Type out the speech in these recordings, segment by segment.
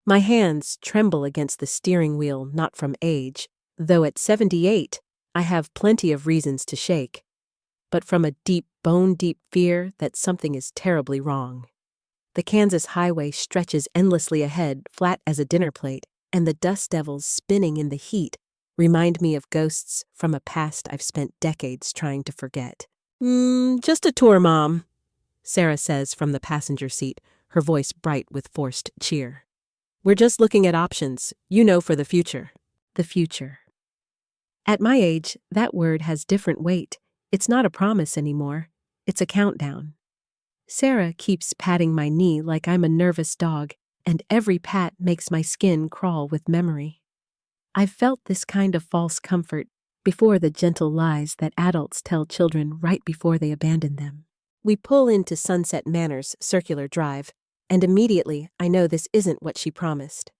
My hands tremble against the steering wheel, not from age, though at 78, I have plenty of reasons to shake, but from a deep, bone-deep fear that something is terribly wrong. The Kansas highway stretches endlessly ahead, flat as a dinner plate, and the dust devils spinning in the heat remind me of ghosts from a past I've spent decades trying to forget. Just a tour, Mom," Sarah says from the passenger seat, her voice bright with forced cheer. "We're just looking at options, for the future." The future. At my age, that word has different weight. It's not a promise anymore. It's a countdown. Sarah keeps patting my knee like I'm a nervous dog, and every pat makes my skin crawl with memory. I've felt this kind of false comfort before the gentle lies that adults tell children right before they abandon them. We pull into Sunset Manor's circular drive, and immediately I know this isn't what she promised.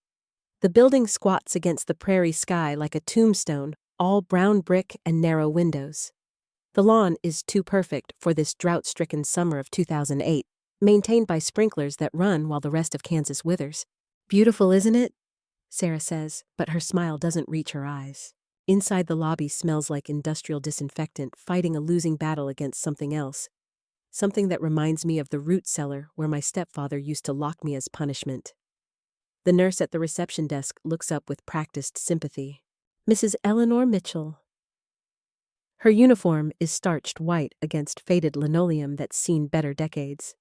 The building squats against the prairie sky like a tombstone, all brown brick and narrow windows. The lawn is too perfect for this drought-stricken summer of 2008, maintained by sprinklers that run while the rest of Kansas withers. "Beautiful, isn't it?" Sarah says, but her smile doesn't reach her eyes. Inside the lobby smells like industrial disinfectant fighting a losing battle against something else. Something that reminds me of the root cellar where my stepfather used to lock me as punishment. The nurse at the reception desk looks up with practiced sympathy. "Mrs. Eleanor Mitchell." Her uniform is starched white against faded linoleum that's seen better decades.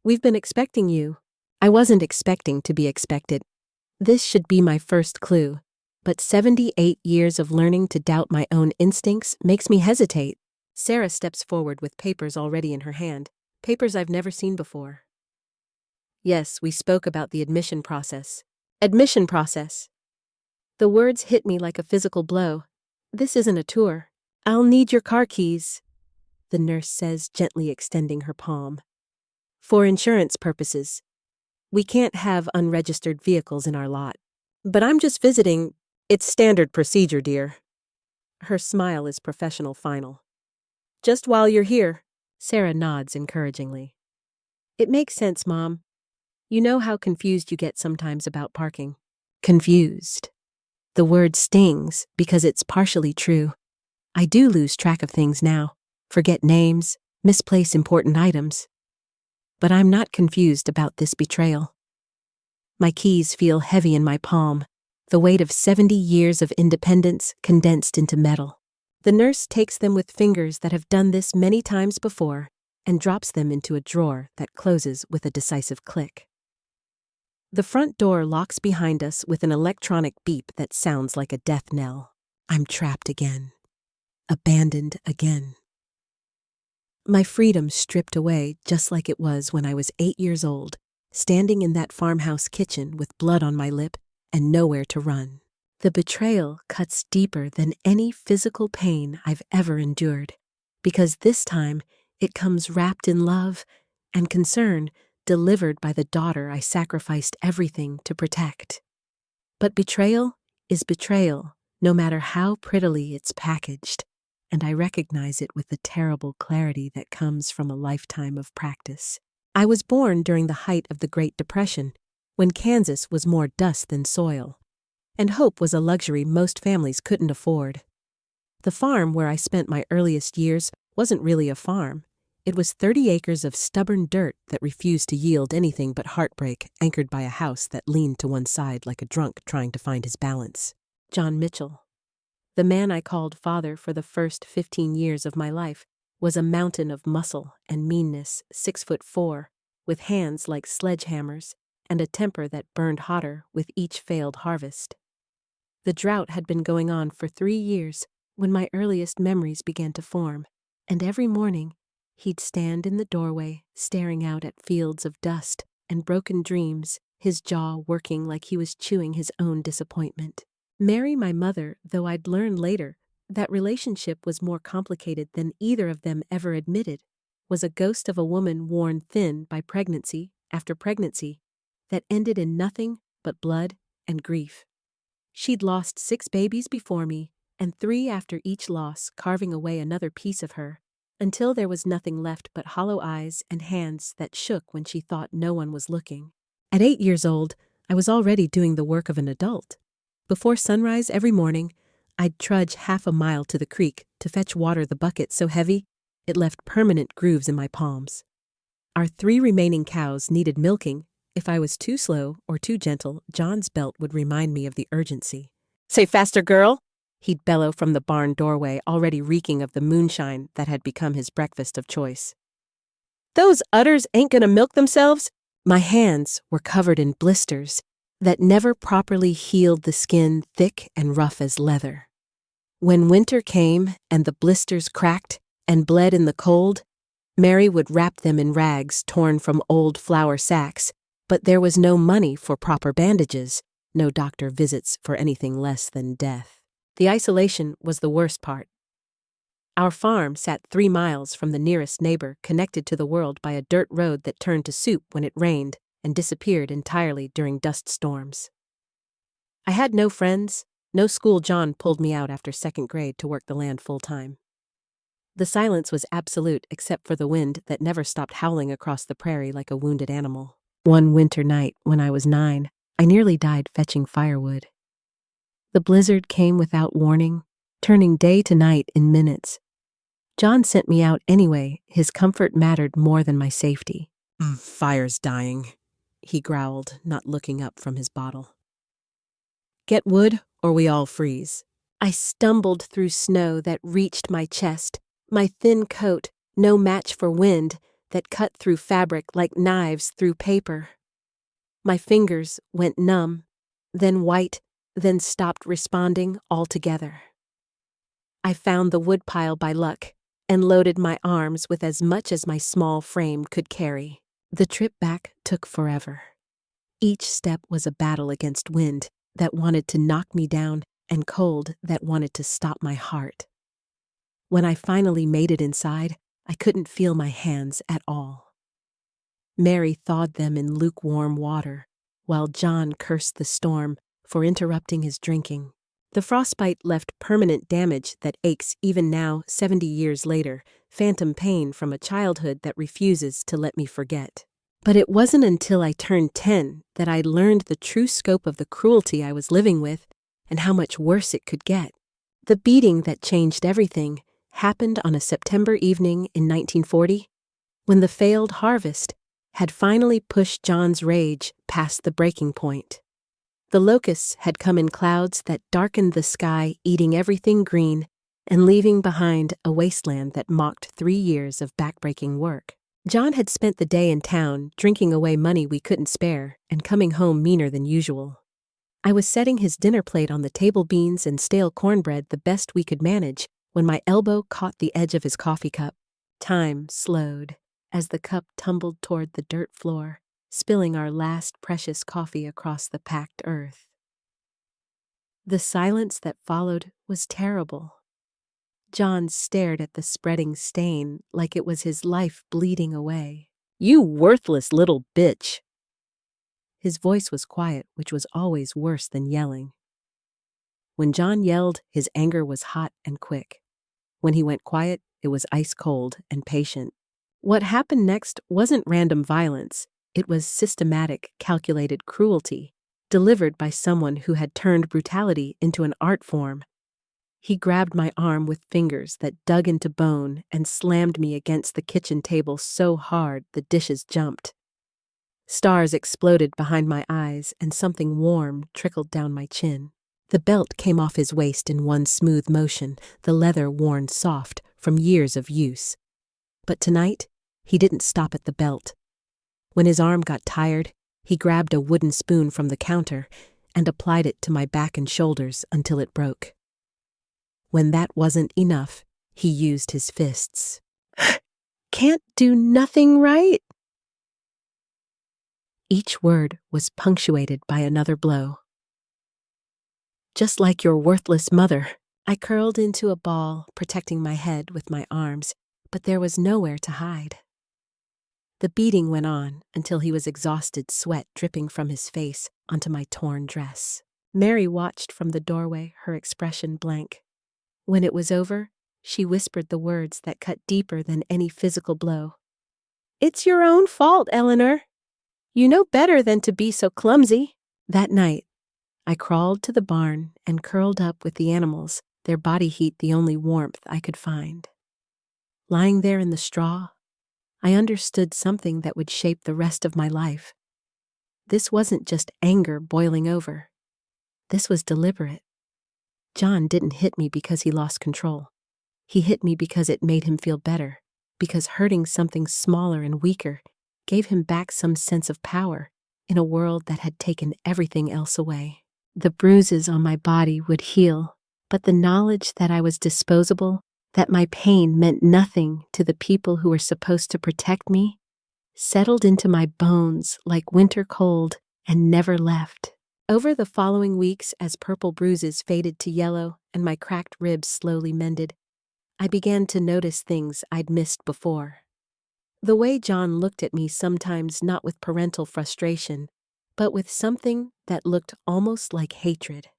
"We've been expecting you." I wasn't expecting to be expected. This should be my first clue, but 78 years of learning to doubt my own instincts makes me hesitate. Sarah steps forward with papers already in her hand, papers I've never seen before. "Yes, we spoke about the admission process." Admission process. The words hit me like a physical blow. This isn't a tour. "I'll need your car keys," the nurse says, gently extending her palm. "For insurance purposes. We can't have unregistered vehicles in our lot." "But I'm just visiting. It's standard procedure, dear." Her smile is professional final. "Just while you're here." Sarah nods encouragingly. "It makes sense, Mom. You know how confused you get sometimes about parking." Confused. The word stings because it's partially true. I do lose track of things now, forget names, misplace important items. But I'm not confused about this betrayal. My keys feel heavy in my palm, the weight of 70 years of independence condensed into metal. The nurse takes them with fingers that have done this many times before and drops them into a drawer that closes with a decisive click. The front door locks behind us with an electronic beep that sounds like a death knell. I'm trapped again. Abandoned again. My freedom stripped away just like it was when I was 8 years old, standing in that farmhouse kitchen with blood on my lip and nowhere to run. The betrayal cuts deeper than any physical pain I've ever endured, because this time it comes wrapped in love and concern delivered by the daughter I sacrificed everything to protect. But betrayal is betrayal, no matter how prettily it's packaged, and I recognize it with the terrible clarity that comes from a lifetime of practice. I was born during the height of the Great Depression, when Kansas was more dust than soil, and hope was a luxury most families couldn't afford. The farm where I spent my earliest years wasn't really a farm. It was 30 acres of stubborn dirt that refused to yield anything but heartbreak, anchored by a house that leaned to one side like a drunk trying to find his balance. John Mitchell, the man I called father for the first 15 years of my life, was a mountain of muscle and meanness, 6'4", with hands like sledgehammers and a temper that burned hotter with each failed harvest. The drought had been going on for 3 years when my earliest memories began to form, and every morning he'd stand in the doorway staring out at fields of dust and broken dreams, his jaw working like he was chewing his own disappointment. Mary, my mother, though I'd learn later that relationship was more complicated than either of them ever admitted, was a ghost of a woman worn thin by pregnancy after pregnancy that ended in nothing but blood and grief. She'd lost 6 babies before me, and 3 after each loss, carving away another piece of her, until there was nothing left but hollow eyes and hands that shook when she thought no one was looking. At 8 years old, I was already doing the work of an adult. Before sunrise every morning, I'd trudge half a mile to the creek to fetch water the bucket so heavy it left permanent grooves in my palms. Our 3 remaining cows needed milking. If I was too slow or too gentle, John's belt would remind me of the urgency. "Say faster, girl!" he'd bellow from the barn doorway, already reeking of the moonshine that had become his breakfast of choice. "Those udders ain't gonna milk themselves!" My hands were covered in blisters that never properly healed the skin thick and rough as leather. When winter came and the blisters cracked and bled in the cold, Mary would wrap them in rags torn from old flour sacks, but there was no money for proper bandages, no doctor visits for anything less than death. The isolation was the worst part. Our farm sat 3 miles from the nearest neighbor, connected to the world by a dirt road that turned to soup when it rained and disappeared entirely during dust storms. I had no friends, no school. John pulled me out after 2nd grade to work the land full-time. The silence was absolute except for the wind that never stopped howling across the prairie like a wounded animal. One winter night, when I was 9, I nearly died fetching firewood. The blizzard came without warning, turning day to night in minutes. John sent me out anyway. His comfort mattered more than my safety. "Fire's dying," he growled, not looking up from his bottle. "Get wood or we all freeze." I stumbled through snow that reached my chest, my thin coat, no match for wind, that cut through fabric like knives through paper. My fingers went numb, then white, then stopped responding altogether. I found the woodpile by luck and loaded my arms with as much as my small frame could carry. The trip back took forever. Each step was a battle against wind that wanted to knock me down and cold that wanted to stop my heart. When I finally made it inside, I couldn't feel my hands at all. Mary thawed them in lukewarm water, while John cursed the storm for interrupting his drinking. The frostbite left permanent damage that aches even now, 70 years later, phantom pain from a childhood that refuses to let me forget. But it wasn't until I turned 10 that I learned the true scope of the cruelty I was living with and how much worse it could get. The beating that changed everything happened on a September evening in 1940, when the failed harvest had finally pushed John's rage past the breaking point. The locusts had come in clouds that darkened the sky, eating everything green and leaving behind a wasteland that mocked 3 years of backbreaking work. John had spent the day in town, drinking away money we couldn't spare and coming home meaner than usual. I was setting his dinner plate on the table, beans and stale cornbread the best we could manage, when my elbow caught the edge of his coffee cup. Time slowed as the cup tumbled toward the dirt floor, spilling our last precious coffee across the packed earth. The silence that followed was terrible. John stared at the spreading stain like it was his life bleeding away. "You worthless little bitch!" His voice was quiet, which was always worse than yelling. When John yelled, his anger was hot and quick. When he went quiet, it was ice cold and patient. What happened next wasn't random violence. It was systematic, calculated cruelty, delivered by someone who had turned brutality into an art form. He grabbed my arm with fingers that dug into bone and slammed me against the kitchen table so hard the dishes jumped. Stars exploded behind my eyes and something warm trickled down my chin. The belt came off his waist in one smooth motion, the leather worn soft from years of use. But tonight, he didn't stop at the belt. When his arm got tired, he grabbed a wooden spoon from the counter and applied it to my back and shoulders until it broke. When that wasn't enough, he used his fists. "Can't do nothing right?" Each word was punctuated by another blow. "Just like your worthless mother." I curled into a ball, protecting my head with my arms, but there was nowhere to hide. The beating went on until he was exhausted, sweat dripping from his face onto my torn dress. Mary watched from the doorway, her expression blank. When it was over, she whispered the words that cut deeper than any physical blow. "It's your own fault, Eleanor. You know better than to be so clumsy." That night, I crawled to the barn and curled up with the animals, their body heat the only warmth I could find. Lying there in the straw, I understood something that would shape the rest of my life. This wasn't just anger boiling over. This was deliberate. John didn't hit me because he lost control. He hit me because it made him feel better, because hurting something smaller and weaker gave him back some sense of power in a world that had taken everything else away. The bruises on my body would heal, but the knowledge that I was disposable, that my pain meant nothing to the people who were supposed to protect me, settled into my bones like winter cold and never left. Over the following weeks, as purple bruises faded to yellow and my cracked ribs slowly mended, I began to notice things I'd missed before. The way John looked at me, sometimes not with parental frustration, but with something that looked almost like hatred.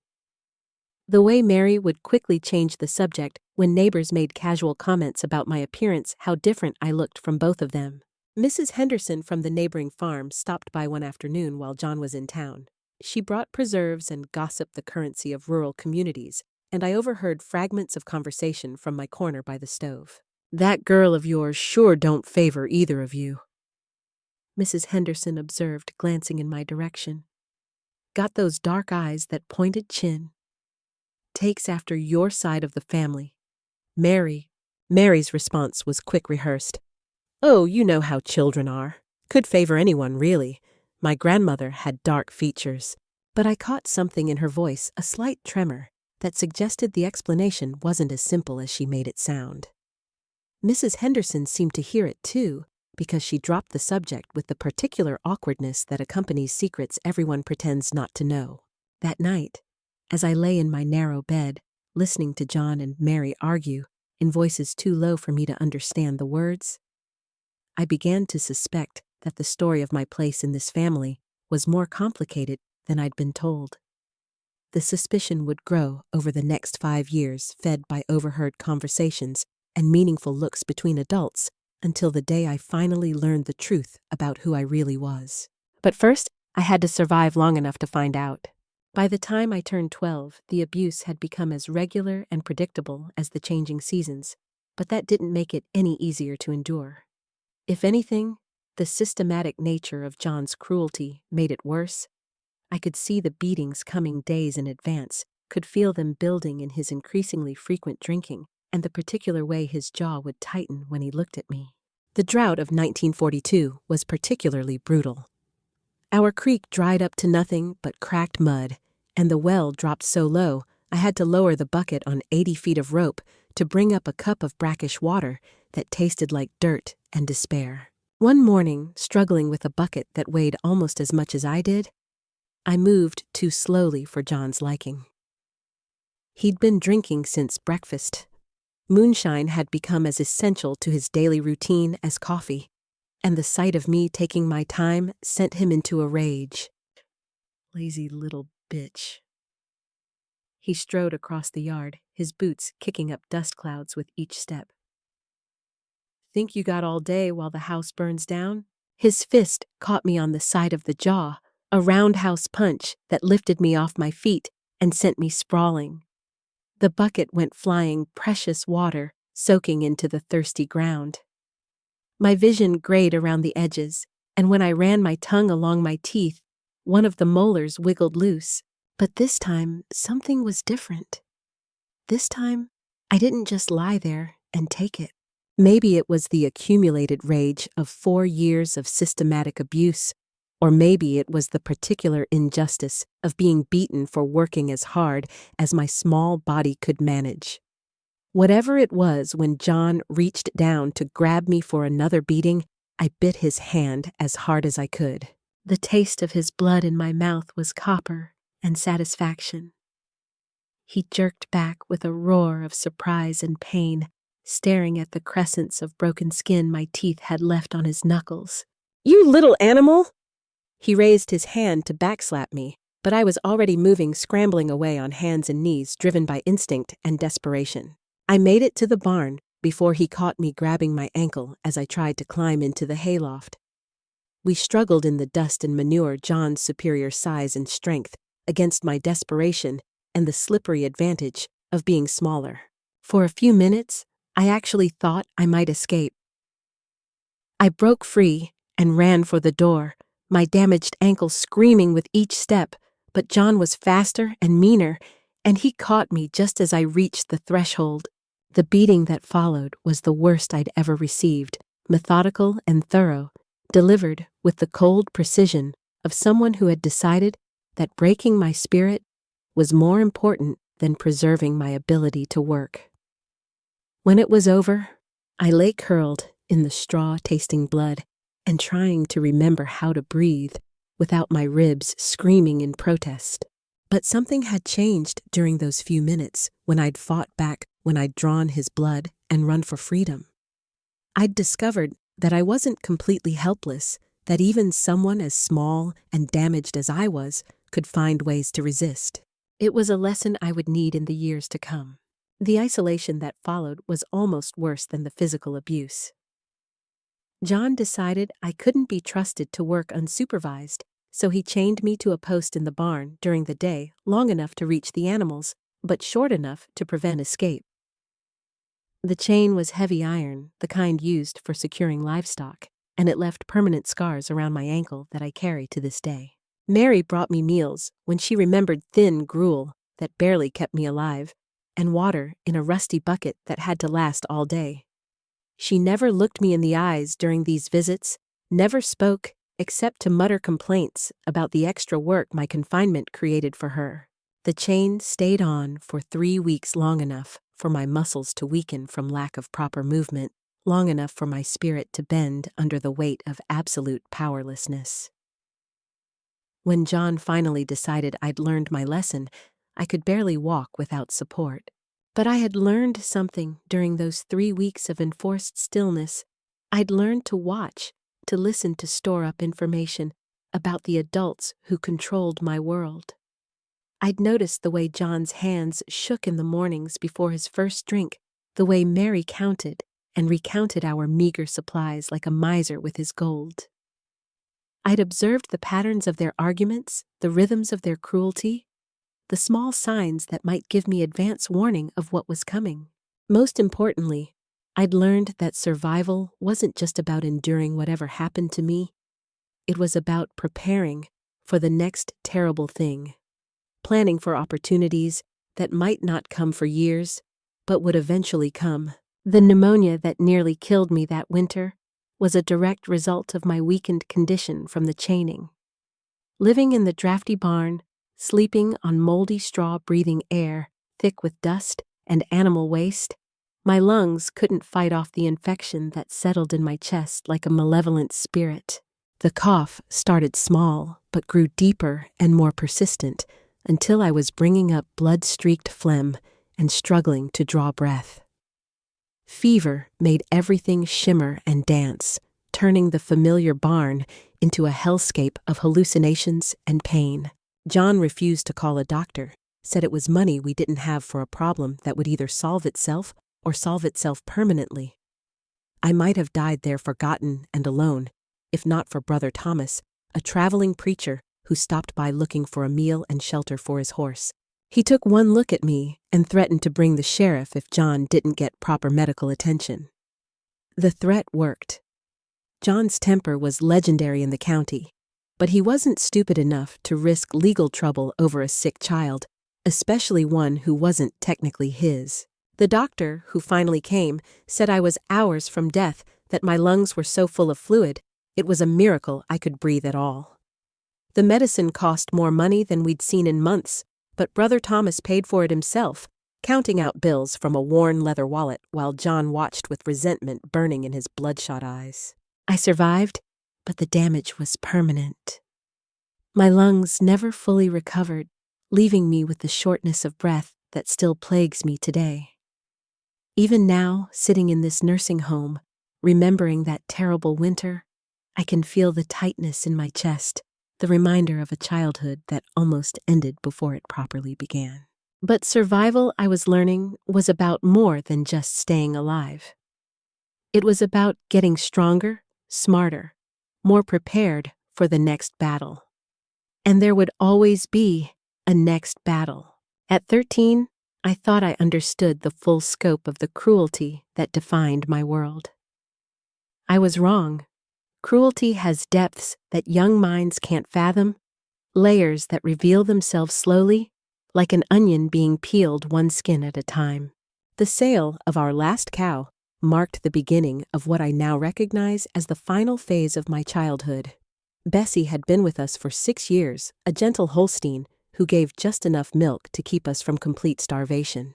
The way Mary would quickly change the subject when neighbors made casual comments about my appearance, how different I looked from both of them. Mrs. Henderson from the neighboring farm stopped by one afternoon while John was in town. She brought preserves and gossiped the currency of rural communities, and I overheard fragments of conversation from my corner by the stove. "That girl of yours sure don't favor either of you," Mrs. Henderson observed, glancing in my direction. "Got those dark eyes, that pointed chin. Takes after your side of the family." Mary's response was quick rehearsed. "Oh, you know how children are. Could favor anyone, really. My grandmother had dark features." But I caught something in her voice, a slight tremor, that suggested the explanation wasn't as simple as she made it sound. Mrs. Henderson seemed to hear it too, because she dropped the subject with the particular awkwardness that accompanies secrets everyone pretends not to know. That night, as I lay in my narrow bed, listening to John and Mary argue, in voices too low for me to understand the words, I began to suspect that the story of my place in this family was more complicated than I'd been told. The suspicion would grow over the next 5 years, fed by overheard conversations and meaningful looks between adults, until the day I finally learned the truth about who I really was. But first, I had to survive long enough to find out. By the time I turned 12, the abuse had become as regular and predictable as the changing seasons, but that didn't make it any easier to endure. If anything, the systematic nature of John's cruelty made it worse. I could see the beatings coming days in advance, could feel them building in his increasingly frequent drinking, and the particular way his jaw would tighten when he looked at me. The drought of 1942 was particularly brutal. Our creek dried up to nothing but cracked mud, and the well dropped so low I had to lower the bucket on 80 feet of rope to bring up a cup of brackish water that tasted like dirt and despair. One morning, struggling with a bucket that weighed almost as much as I did, I moved too slowly for John's liking. He'd been drinking since breakfast. Moonshine had become as essential to his daily routine as coffee, and the sight of me taking my time sent him into a rage. "Lazy little bitch." He strode across the yard, his boots kicking up dust clouds with each step. "Think you got all day while the house burns down?" His fist caught me on the side of the jaw, a roundhouse punch that lifted me off my feet and sent me sprawling. The bucket went flying, precious water soaking into the thirsty ground. My vision grayed around the edges, and when I ran my tongue along my teeth, one of the molars wiggled loose. But this time, something was different. This time, I didn't just lie there and take it. Maybe it was the accumulated rage of 4 years of systematic abuse, or maybe it was the particular injustice of being beaten for working as hard as my small body could manage. Whatever it was, when John reached down to grab me for another beating, I bit his hand as hard as I could. The taste of his blood in my mouth was copper and satisfaction. He jerked back with a roar of surprise and pain, staring at the crescents of broken skin my teeth had left on his knuckles. "You little animal!" He raised his hand to backslap me, but I was already moving, scrambling away on hands and knees, driven by instinct and desperation. I made it to the barn before he caught me grabbing my ankle as I tried to climb into the hayloft. We struggled in the dust and manure, John's superior size and strength against my desperation and the slippery advantage of being smaller. For a few minutes, I actually thought I might escape. I broke free and ran for the door, my damaged ankle screaming with each step, but John was faster and meaner, and he caught me just as I reached the threshold. The beating that followed was the worst I'd ever received, methodical and thorough, delivered with the cold precision of someone who had decided that breaking my spirit was more important than preserving my ability to work. When it was over, I lay curled in the straw-tasting blood and trying to remember how to breathe without my ribs screaming in protest. But something had changed during those few minutes when I'd fought back, when I'd drawn his blood and run for freedom. I'd discovered that I wasn't completely helpless, that even someone as small and damaged as I was could find ways to resist. It was a lesson I would need in the years to come. The isolation that followed was almost worse than the physical abuse. John decided I couldn't be trusted to work unsupervised, so he chained me to a post in the barn during the day, long enough to reach the animals, but short enough to prevent escape. The chain was heavy iron, the kind used for securing livestock, and it left permanent scars around my ankle that I carry to this day. Mary brought me meals when she remembered thin gruel that barely kept me alive, and water in a rusty bucket that had to last all day. She never looked me in the eyes during these visits, never spoke except to mutter complaints about the extra work my confinement created for her. The chain stayed on for 3 weeks, long enough for my muscles to weaken from lack of proper movement, long enough for my spirit to bend under the weight of absolute powerlessness. When John finally decided I'd learned my lesson, I could barely walk without support. But I had learned something during those 3 weeks of enforced stillness. I'd learned to watch, to listen, to store up information about the adults who controlled my world. I'd noticed the way John's hands shook in the mornings before his first drink, the way Mary counted and recounted our meager supplies like a miser with his gold. I'd observed the patterns of their arguments, the rhythms of their cruelty, the small signs that might give me advance warning of what was coming. Most importantly, I'd learned that survival wasn't just about enduring whatever happened to me. It was about preparing for the next terrible thing, planning for opportunities that might not come for years, but would eventually come. The pneumonia that nearly killed me that winter was a direct result of my weakened condition from the chaining. Living in the drafty barn, sleeping on moldy straw, breathing air thick with dust and animal waste, my lungs couldn't fight off the infection that settled in my chest like a malevolent spirit. The cough started small, but grew deeper and more persistent until I was bringing up blood-streaked phlegm and struggling to draw breath. Fever made everything shimmer and dance, turning the familiar barn into a hellscape of hallucinations and pain. John refused to call a doctor, said it was money we didn't have for a problem that would either solve itself or solve itself permanently. I might have died there forgotten and alone, if not for Brother Thomas, a traveling preacher who stopped by looking for a meal and shelter for his horse. He took one look at me and threatened to bring the sheriff if John didn't get proper medical attention. The threat worked. John's temper was legendary in the county, but he wasn't stupid enough to risk legal trouble over a sick child, especially one who wasn't technically his. The doctor, who finally came, said I was hours from death, that my lungs were so full of fluid, it was a miracle I could breathe at all. The medicine cost more money than we'd seen in months, but Brother Thomas paid for it himself, counting out bills from a worn leather wallet while John watched with resentment burning in his bloodshot eyes. I survived, but the damage was permanent. My lungs never fully recovered, leaving me with the shortness of breath that still plagues me today. Even now, sitting in this nursing home, remembering that terrible winter, I can feel the tightness in my chest, the reminder of a childhood that almost ended before it properly began. But survival, I was learning, was about more than just staying alive. It was about getting stronger, smarter, more prepared for the next battle. And there would always be a next battle. At 13, I thought I understood the full scope of the cruelty that defined my world. I was wrong. Cruelty has depths that young minds can't fathom, layers that reveal themselves slowly, like an onion being peeled one skin at a time. The sale of our last cow marked the beginning of what I now recognize as the final phase of my childhood. Bessie had been with us for 6 years, a gentle Holstein who gave just enough milk to keep us from complete starvation.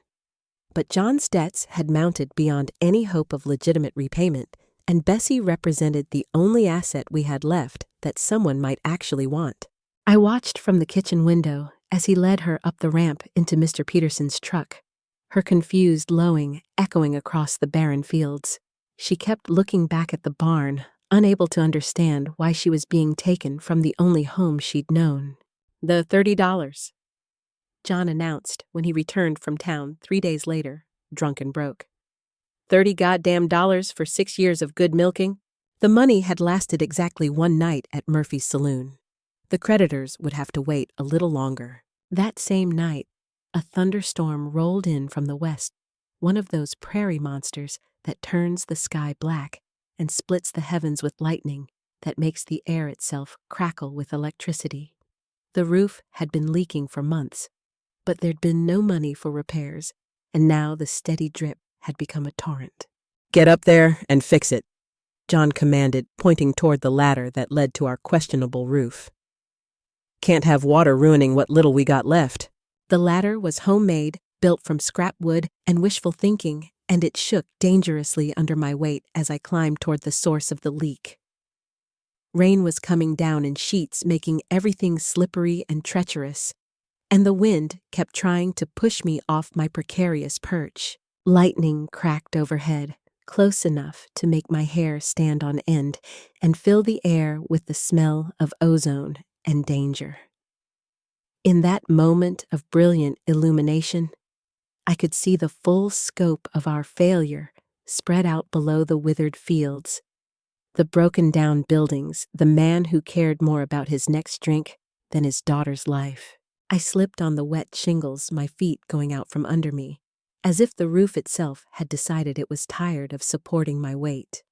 But John's debts had mounted beyond any hope of legitimate repayment, and Bessie represented the only asset we had left that someone might actually want. I watched from the kitchen window as he led her up the ramp into Mr. Peterson's truck, her confused lowing echoing across the barren fields. She kept looking back at the barn, unable to understand why she was being taken from the only home she'd known. "The $30, John announced when he returned from town 3 days later, drunk and broke. 30 goddamn dollars for 6 years of good milking? The money had lasted exactly one night at Murphy's saloon. The creditors would have to wait a little longer. That same night, a thunderstorm rolled in from the west, one of those prairie monsters that turns the sky black and splits the heavens with lightning that makes the air itself crackle with electricity. The roof had been leaking for months, but there'd been no money for repairs, and now the steady drip had become a torrent. "Get up there and fix it," John commanded, pointing toward the ladder that led to our questionable roof. "Can't have water ruining what little we got left." The ladder was homemade, built from scrap wood and wishful thinking, and it shook dangerously under my weight as I climbed toward the source of the leak. Rain was coming down in sheets, making everything slippery and treacherous, and the wind kept trying to push me off my precarious perch. Lightning cracked overhead, close enough to make my hair stand on end and fill the air with the smell of ozone and danger. In that moment of brilliant illumination, I could see the full scope of our failure spread out below the withered fields, the broken-down buildings, the man who cared more about his next drink than his daughter's life. I slipped on the wet shingles, my feet going out from under me, as if the roof itself had decided it was tired of supporting my weight.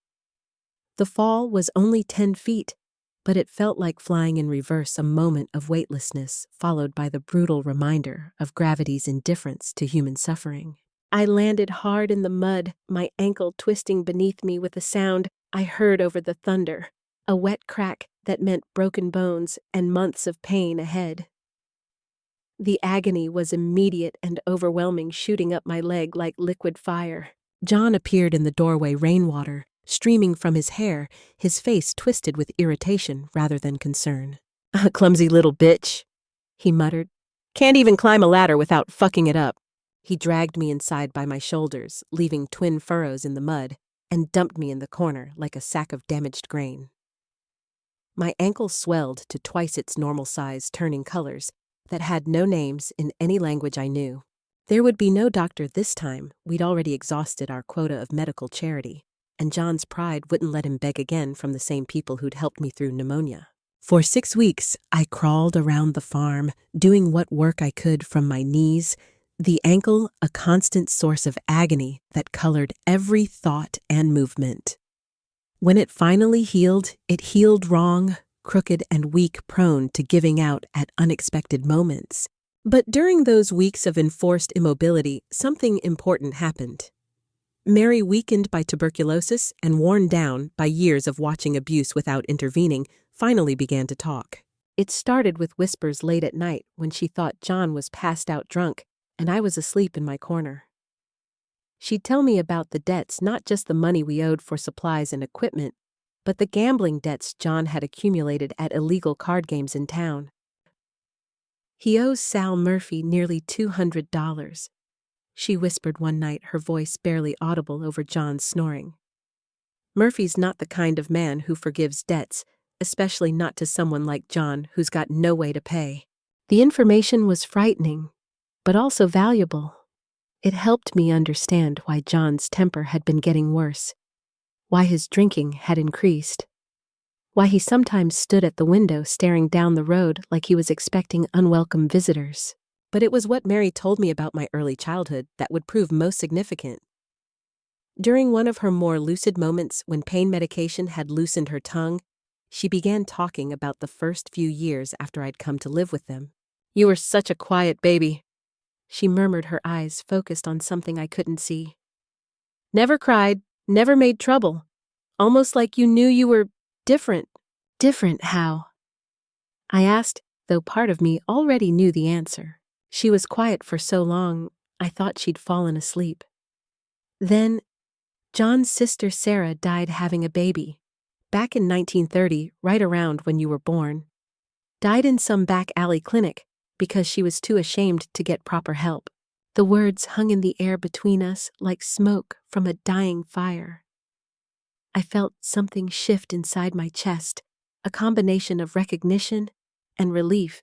The fall was only 10 feet, but it felt like flying in reverse, a moment of weightlessness followed by the brutal reminder of gravity's indifference to human suffering. I landed hard in the mud, my ankle twisting beneath me with a sound I heard over the thunder, a wet crack that meant broken bones and months of pain ahead. The agony was immediate and overwhelming, shooting up my leg like liquid fire. John appeared in the doorway, rainwater streaming from his hair, his face twisted with irritation rather than concern. "A clumsy little bitch," he muttered. "Can't even climb a ladder without fucking it up." He dragged me inside by my shoulders, leaving twin furrows in the mud, and dumped me in the corner like a sack of damaged grain. My ankle swelled to twice its normal size, turning colors that had no names in any language I knew. There would be no doctor this time. We'd already exhausted our quota of medical charity, and John's pride wouldn't let him beg again from the same people who'd helped me through pneumonia. For 6 weeks, I crawled around the farm, doing what work I could from my knees, the ankle a constant source of agony that colored every thought and movement. When it finally healed, it healed wrong, crooked and weak, prone to giving out at unexpected moments. But during those weeks of enforced immobility, something important happened. Mary, weakened by tuberculosis and worn down by years of watching abuse without intervening, finally began to talk. It started with whispers late at night when she thought John was passed out drunk and I was asleep in my corner. She'd tell me about the debts, not just the money we owed for supplies and equipment, but the gambling debts John had accumulated at illegal card games in town. "He owes Sal Murphy nearly $200. She whispered one night, her voice barely audible over John's snoring. "Murphy's not the kind of man who forgives debts, especially not to someone like John who's got no way to pay." The information was frightening, but also valuable. It helped me understand why John's temper had been getting worse, why his drinking had increased, why he sometimes stood at the window staring down the road like he was expecting unwelcome visitors. But it was what Mary told me about my early childhood that would prove most significant. During one of her more lucid moments when pain medication had loosened her tongue, she began talking about the first few years after I'd come to live with them. "You were such a quiet baby," she murmured, her eyes focused on something I couldn't see. "Never cried, never made trouble. Almost like you knew you were different." "Different how?" I asked, though part of me already knew the answer. She was quiet for so long, I thought she'd fallen asleep. Then, John's sister Sarah died having a baby. Back in 1930, right around when you were born. Died in some back alley clinic because she was too ashamed to get proper help. The words hung in the air between us like smoke from a dying fire. I felt something shift inside my chest, a combination of recognition and relief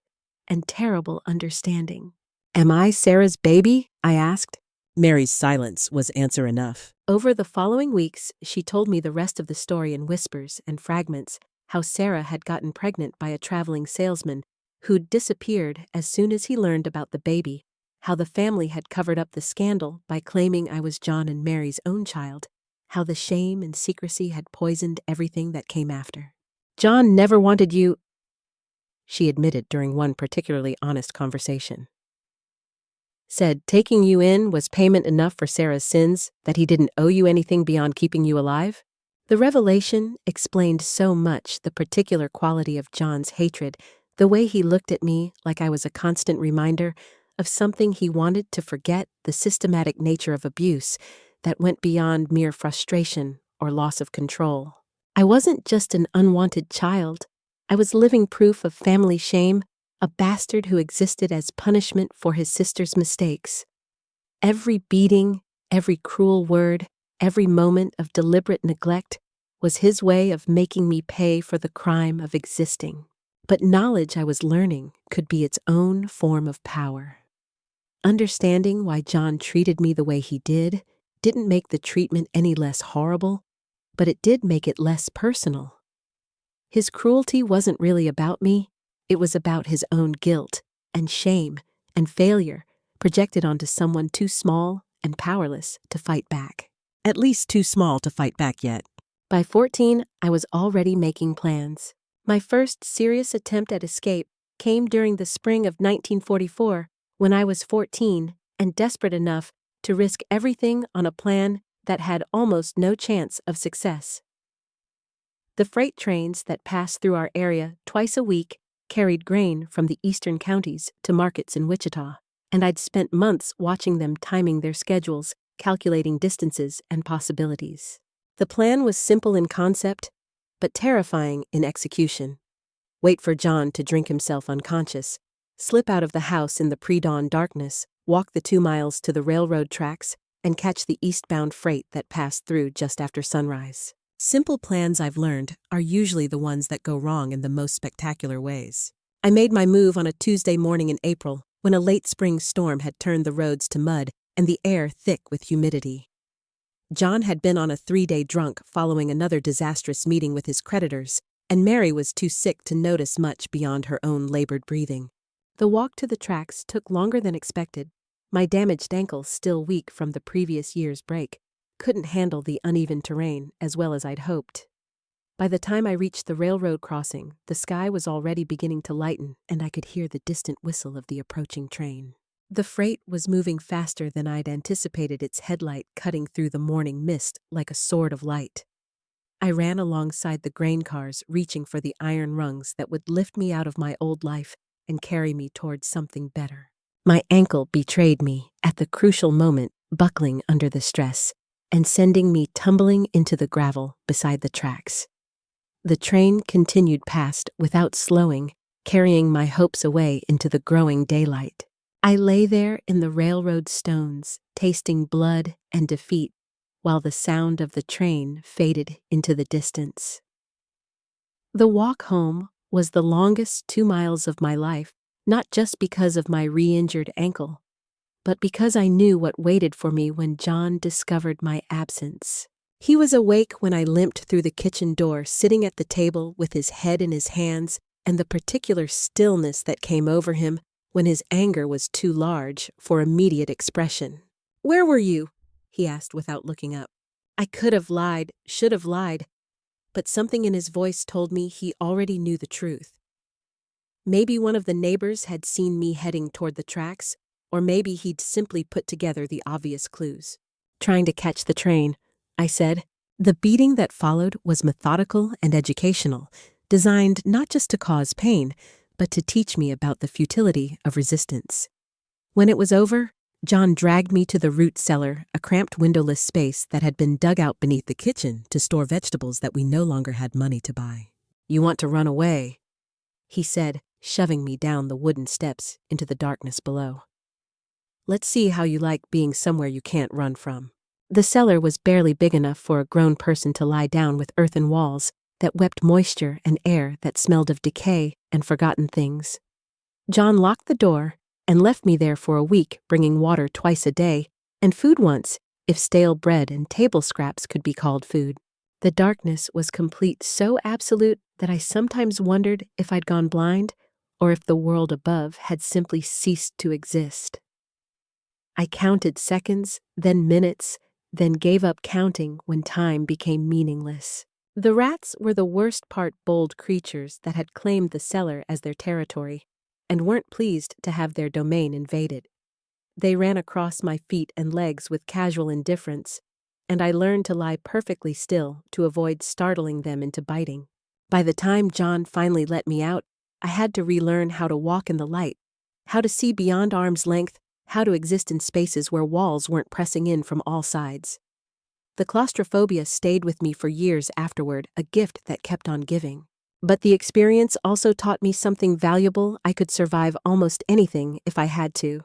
and terrible understanding. "Am I Sarah's baby?" I asked. Mary's silence was answer enough. Over the following weeks, she told me the rest of the story in whispers and fragments, how Sarah had gotten pregnant by a traveling salesman who'd disappeared as soon as he learned about the baby, how the family had covered up the scandal by claiming I was John and Mary's own child, how the shame and secrecy had poisoned everything that came after. "John never wanted you," she admitted during one particularly honest conversation. "Said taking you in was payment enough for Sarah's sins, that he didn't owe you anything beyond keeping you alive." The revelation explained so much the particular quality of John's hatred, the way he looked at me like I was a constant reminder of something he wanted to forget, the systematic nature of abuse that went beyond mere frustration or loss of control. I wasn't just an unwanted child. I was living proof of family shame, a bastard who existed as punishment for his sister's mistakes. Every beating, every cruel word, every moment of deliberate neglect was his way of making me pay for the crime of existing. But knowledge I was learning could be its own form of power. Understanding why John treated me the way he did didn't make the treatment any less horrible, but it did make it less personal. His cruelty wasn't really about me. It was about his own guilt and shame and failure projected onto someone too small and powerless to fight back. At least too small to fight back yet. By 14, I was already making plans. My first serious attempt at escape came during the spring of 1944 when I was 14 and desperate enough to risk everything on a plan that had almost no chance of success. The freight trains that passed through our area twice a week carried grain from the eastern counties to markets in Wichita, and I'd spent months watching them, timing their schedules, calculating distances and possibilities. The plan was simple in concept, but terrifying in execution. Wait for John to drink himself unconscious, slip out of the house in the pre-dawn darkness, walk the 2 miles to the railroad tracks, and catch the eastbound freight that passed through just after sunrise. Simple plans, I've learned, are usually the ones that go wrong in the most spectacular ways. I made my move on a Tuesday morning in April, when a late spring storm had turned the roads to mud and the air thick with humidity. John had been on a 3-day drunk following another disastrous meeting with his creditors, and Mary was too sick to notice much beyond her own labored breathing. The walk to the tracks took longer than expected. My damaged ankle, still weak from the previous year's break, couldn't handle the uneven terrain as well as I'd hoped. By the time I reached the railroad crossing, the sky was already beginning to lighten, and I could hear the distant whistle of the approaching train. The freight was moving faster than I'd anticipated, its headlight cutting through the morning mist like a sword of light. I ran alongside the grain cars, reaching for the iron rungs that would lift me out of my old life and carry me towards something better. My ankle betrayed me at the crucial moment, buckling under the stress and sending me tumbling into the gravel beside the tracks. The train continued past without slowing, carrying my hopes away into the growing daylight. I lay there in the railroad stones, tasting blood and defeat, while the sound of the train faded into the distance. The walk home was the longest 2 miles of my life, not just because of my re-injured ankle, but because I knew what waited for me when John discovered my absence. He was awake when I limped through the kitchen door, sitting at the table with his head in his hands, and the particular stillness that came over him when his anger was too large for immediate expression. "Where were you?" he asked without looking up. I could have lied, should have lied, but something in his voice told me he already knew the truth. Maybe one of the neighbors had seen me heading toward the tracks, or maybe he'd simply put together the obvious clues. "Trying to catch the train," I said. The beating that followed was methodical and educational, designed not just to cause pain, but to teach me about the futility of resistance. When it was over, John dragged me to the root cellar, a cramped windowless space that had been dug out beneath the kitchen to store vegetables that we no longer had money to buy. "You want to run away," he said, shoving me down the wooden steps into the darkness below. "Let's see how you like being somewhere you can't run from." The cellar was barely big enough for a grown person to lie down with earthen walls that wept moisture and air that smelled of decay and forgotten things. John locked the door and left me there for a week, bringing water twice a day and food once, if stale bread and table scraps could be called food. The darkness was complete, so absolute that I sometimes wondered if I'd gone blind or if the world above had simply ceased to exist. I counted seconds, then minutes, then gave up counting when time became meaningless. The rats were the worst part bold creatures that had claimed the cellar as their territory and weren't pleased to have their domain invaded. They ran across my feet and legs with casual indifference, and I learned to lie perfectly still to avoid startling them into biting. By the time John finally let me out, I had to relearn how to walk in the light, how to see beyond arm's length, how to exist in spaces where walls weren't pressing in from all sides. The claustrophobia stayed with me for years afterward, a gift that kept on giving. But the experience also taught me something valuable. I could survive almost anything if I had to.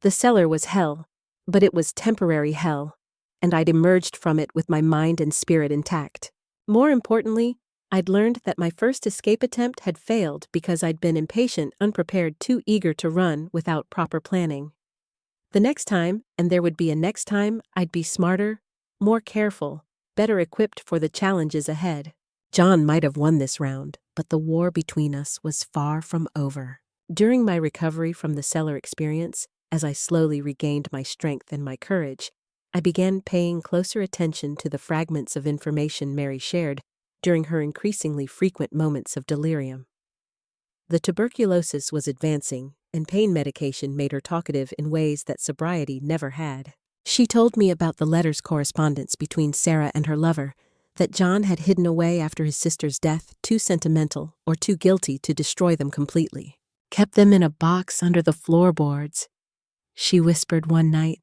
The cellar was hell, but it was temporary hell, and I'd emerged from it with my mind and spirit intact. More importantly, I'd learned that my first escape attempt had failed because I'd been impatient, unprepared, too eager to run without proper planning. The next time, and there would be a next time, I'd be smarter, more careful, better equipped for the challenges ahead. John might have won this round, but the war between us was far from over. During my recovery from the cellar experience, as I slowly regained my strength and my courage, I began paying closer attention to the fragments of information Mary shared during her increasingly frequent moments of delirium. The tuberculosis was advancing, and pain medication made her talkative in ways that sobriety never had. She told me about the letters correspondence between Sarah and her lover that John had hidden away after his sister's death, too sentimental or too guilty to destroy them completely. "Kept them in a box under the floorboards," she whispered one night.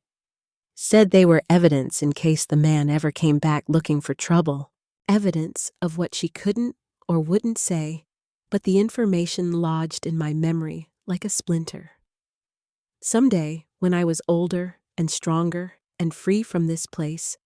"Said they were evidence in case the man ever came back looking for trouble." Evidence of what she couldn't or wouldn't say, but the information lodged in my memory like a splinter. Someday, when I was older and stronger and free from this place,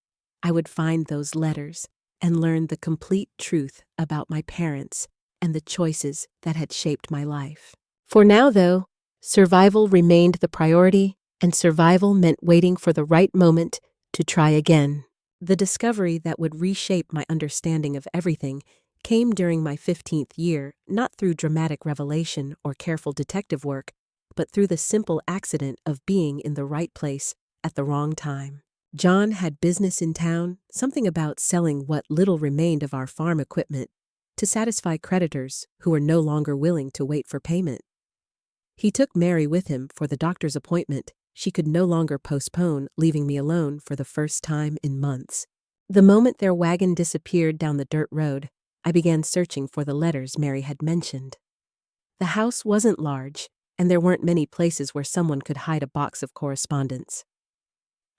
I would find those letters and learn the complete truth about my parents and the choices that had shaped my life. For now, though, survival remained the priority, and survival meant waiting for the right moment to try again. The discovery that would reshape my understanding of everything came during my 15th year, not through dramatic revelation or careful detective work, but through the simple accident of being in the right place at the wrong time. John had business in town, something about selling what little remained of our farm equipment to satisfy creditors who were no longer willing to wait for payment. He took Mary with him for the doctor's appointment she could no longer postpone, leaving me alone for the first time in months. The moment their wagon disappeared down the dirt road, I began searching for the letters Mary had mentioned. The house wasn't large, and there weren't many places where someone could hide a box of correspondence.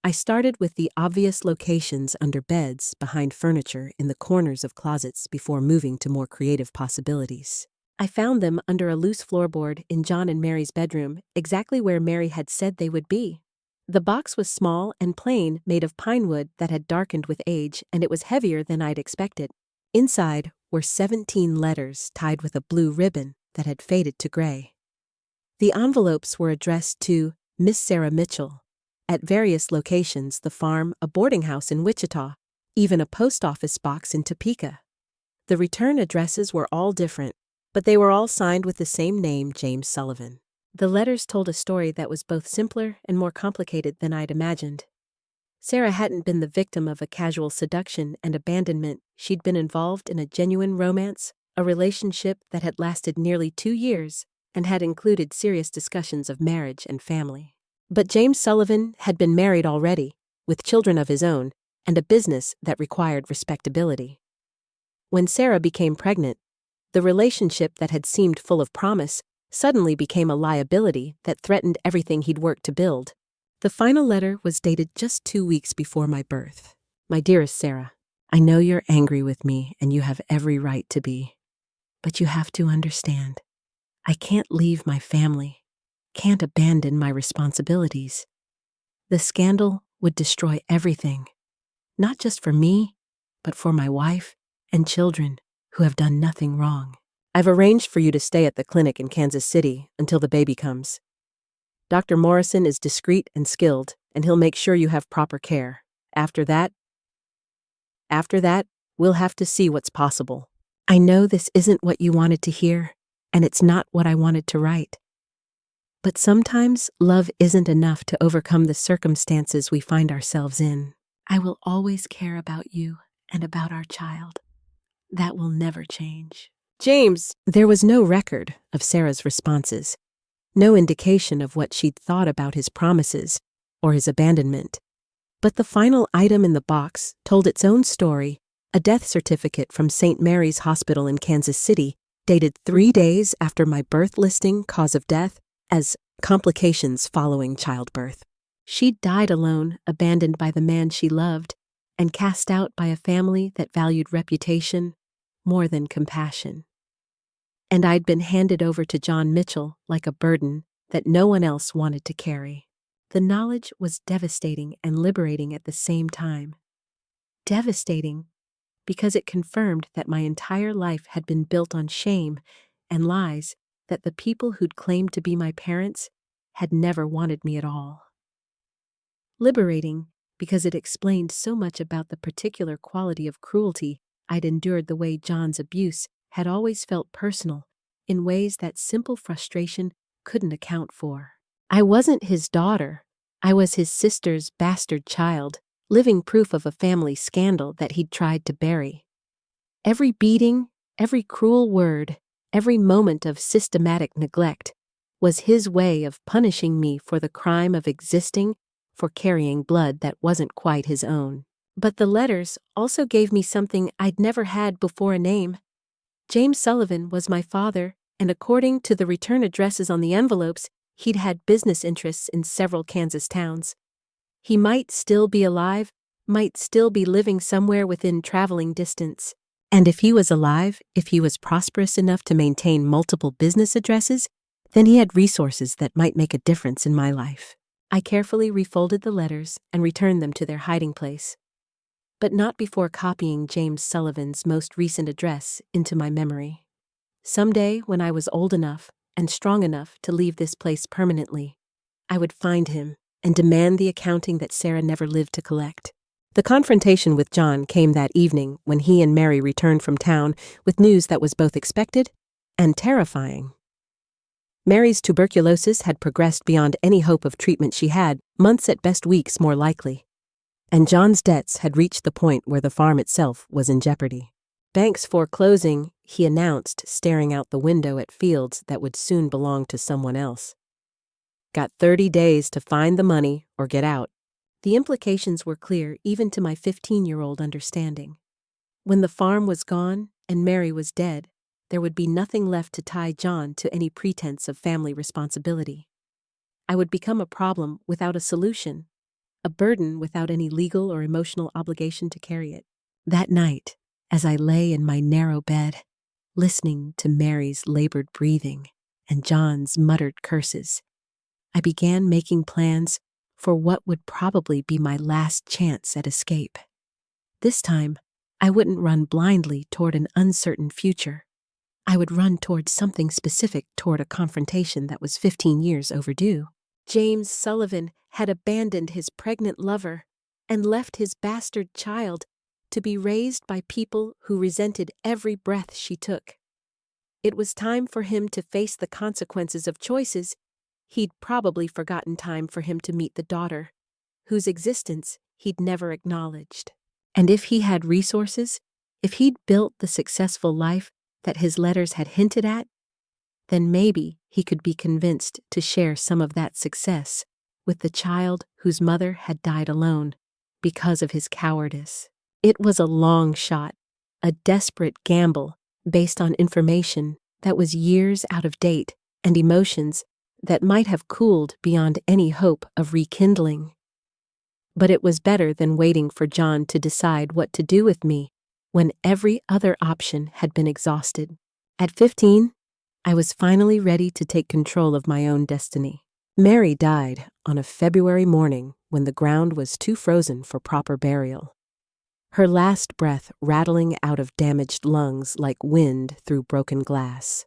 I started with the obvious locations under beds, behind furniture, in the corners of closets before moving to more creative possibilities. I found them under a loose floorboard in John and Mary's bedroom, exactly where Mary had said they would be. The box was small and plain, made of pine wood that had darkened with age, and it was heavier than I'd expected. Inside were 17 letters tied with a blue ribbon that had faded to gray. The envelopes were addressed to Miss Sarah Mitchell, at various locations: the farm, a boarding house in Wichita, even a post office box in Topeka. The return addresses were all different, but they were all signed with the same name, James Sullivan. The letters told a story that was both simpler and more complicated than I'd imagined. Sarah hadn't been the victim of a casual seduction and abandonment. She'd been involved in a genuine romance, a relationship that had lasted nearly 2 years and had included serious discussions of marriage and family. But James Sullivan had been married already, with children of his own, and a business that required respectability. When Sarah became pregnant, the relationship that had seemed full of promise suddenly became a liability that threatened everything he'd worked to build. The final letter was dated just 2 weeks before my birth. My dearest Sarah, I know you're angry with me and you have every right to be. But you have to understand, I can't leave my family, can't abandon my responsibilities. The scandal would destroy everything, not just for me, but for my wife and children who have done nothing wrong. I've arranged for you to stay at the clinic in Kansas City until the baby comes. Dr. Morrison is discreet and skilled, and he'll make sure you have proper care. After that, we'll have to see what's possible. I know this isn't what you wanted to hear, and it's not what I wanted to write. But sometimes love isn't enough to overcome the circumstances we find ourselves in. I will always care about you and about our child. That will never change. James! There was no record of Sarah's responses, no indication of what she'd thought about his promises or his abandonment. But the final item in the box told its own story, a death certificate from St. Mary's Hospital in Kansas City, dated 3 days after my birth, listing cause of death as complications following childbirth. She'd died alone, abandoned by the man she loved, and cast out by a family that valued reputation more than compassion. And I'd been handed over to John Mitchell like a burden that no one else wanted to carry. The knowledge was devastating and liberating at the same time. Devastating because it confirmed that my entire life had been built on shame and lies, that the people who'd claimed to be my parents had never wanted me at all. Liberating because it explained so much about the particular quality of cruelty I'd endured, the way John's abuse had always felt personal, in ways that simple frustration couldn't account for. I wasn't his daughter. I was his sister's bastard child, living proof of a family scandal that he'd tried to bury. Every beating, every cruel word, every moment of systematic neglect was his way of punishing me for the crime of existing, for carrying blood that wasn't quite his own. But the letters also gave me something I'd never had before: a name. James Sullivan was my father, and according to the return addresses on the envelopes, he'd had business interests in several Kansas towns. He might still be alive, might still be living somewhere within traveling distance. And if he was alive, if he was prosperous enough to maintain multiple business addresses, then he had resources that might make a difference in my life. I carefully refolded the letters and returned them to their hiding place, but not before copying James Sullivan's most recent address into my memory. Someday, when I was old enough and strong enough to leave this place permanently, I would find him and demand the accounting that Sarah never lived to collect. The confrontation with John came that evening when he and Mary returned from town with news that was both expected and terrifying. Mary's tuberculosis had progressed beyond any hope of treatment. She had, months at best weeks more likely. And John's debts had reached the point where the farm itself was in jeopardy. Banks foreclosing, he announced, staring out the window at fields that would soon belong to someone else. Got 30 days to find the money or get out. The implications were clear even to my 15-year-old understanding. When the farm was gone and Mary was dead, there would be nothing left to tie John to any pretense of family responsibility. I would become a problem without a solution, a burden without any legal or emotional obligation to carry it. That night, as I lay in my narrow bed, listening to Mary's labored breathing and John's muttered curses, I began making plans for what would probably be my last chance at escape. This time, I wouldn't run blindly toward an uncertain future. I would run toward something specific, toward a confrontation that was 15 years overdue. James Sullivan had abandoned his pregnant lover and left his bastard child to be raised by people who resented every breath she took. It was time for him to face the consequences of choices he'd probably forgotten, time for him to meet the daughter, whose existence he'd never acknowledged. And if he had resources, if he'd built the successful life that his letters had hinted at, then maybe he could be convinced to share some of that success with the child whose mother had died alone because of his cowardice. It was a long shot, a desperate gamble based on information that was years out of date and emotions that might have cooled beyond any hope of rekindling. But it was better than waiting for John to decide what to do with me when every other option had been exhausted. At 15, I was finally ready to take control of my own destiny. Mary died on a February morning when the ground was too frozen for proper burial, her last breath rattling out of damaged lungs like wind through broken glass.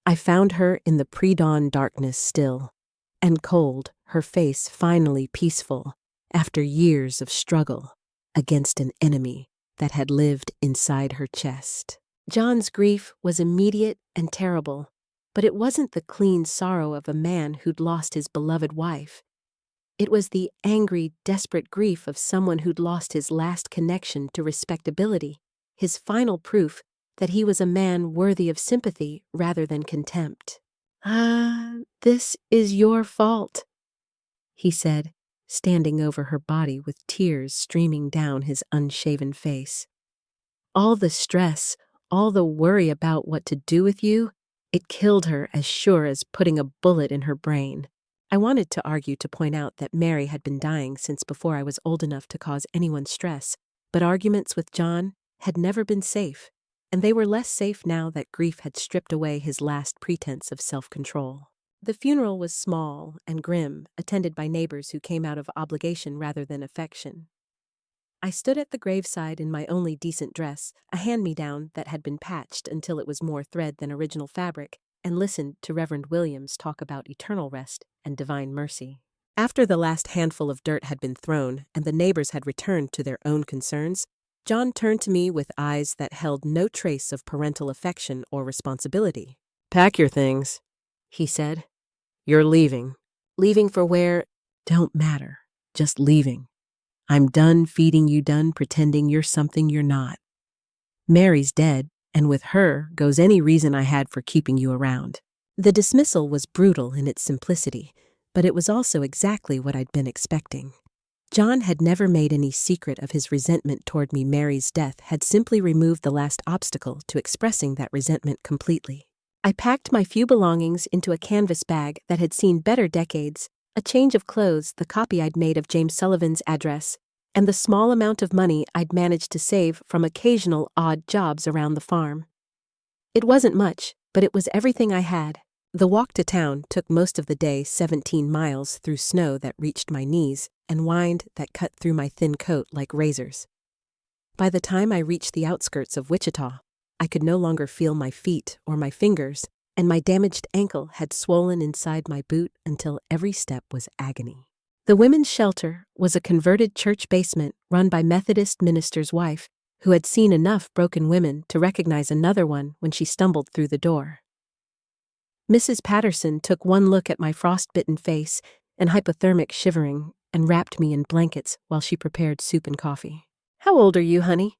I found her in the pre-dawn darkness, still and cold, her face finally peaceful after years of struggle against an enemy that had lived inside her chest. John's grief was immediate and terrible, but it wasn't the clean sorrow of a man who'd lost his beloved wife. It was the angry, desperate grief of someone who'd lost his last connection to respectability, his final proof that he was a man worthy of sympathy rather than contempt. This is your fault," he said, standing over her body with tears streaming down his unshaven face. "All the stress, all the worry about what to do with you, it killed her as sure as putting a bullet in her brain." I wanted to argue to point out that Mary had been dying since before I was old enough to cause anyone stress, but arguments with John had never been safe, and they were less safe now that grief had stripped away his last pretense of self-control. The funeral was small and grim, attended by neighbors who came out of obligation rather than affection. I stood at the graveside in my only decent dress, a hand-me-down that had been patched until it was more thread than original fabric, and listened to Reverend Williams talk about eternal rest and divine mercy. After the last handful of dirt had been thrown and the neighbors had returned to their own concerns, John turned to me with eyes that held no trace of parental affection or responsibility. "Pack your things," he said. "You're leaving." "Leaving for where?" "Don't matter. Just leaving. I'm done feeding you, done pretending you're something you're not. Mary's dead, and with her goes any reason I had for keeping you around." The dismissal was brutal in its simplicity, but it was also exactly what I'd been expecting. John had never made any secret of his resentment toward me. Mary's death had simply removed the last obstacle to expressing that resentment completely. I packed my few belongings into a canvas bag that had seen better decades, a change of clothes, the copy I'd made of James Sullivan's address, and the small amount of money I'd managed to save from occasional odd jobs around the farm. It wasn't much, but it was everything I had. The walk to town took most of the day, 17 miles through snow that reached my knees and wind that cut through my thin coat like razors. By the time I reached the outskirts of Wichita, I could no longer feel my feet or my fingers, and my damaged ankle had swollen inside my boot until every step was agony. The women's shelter was a converted church basement run by Methodist minister's wife, who had seen enough broken women to recognize another one when she stumbled through the door. Mrs. Patterson took one look at my frostbitten face and hypothermic shivering and wrapped me in blankets while she prepared soup and coffee. "How old are you, honey?"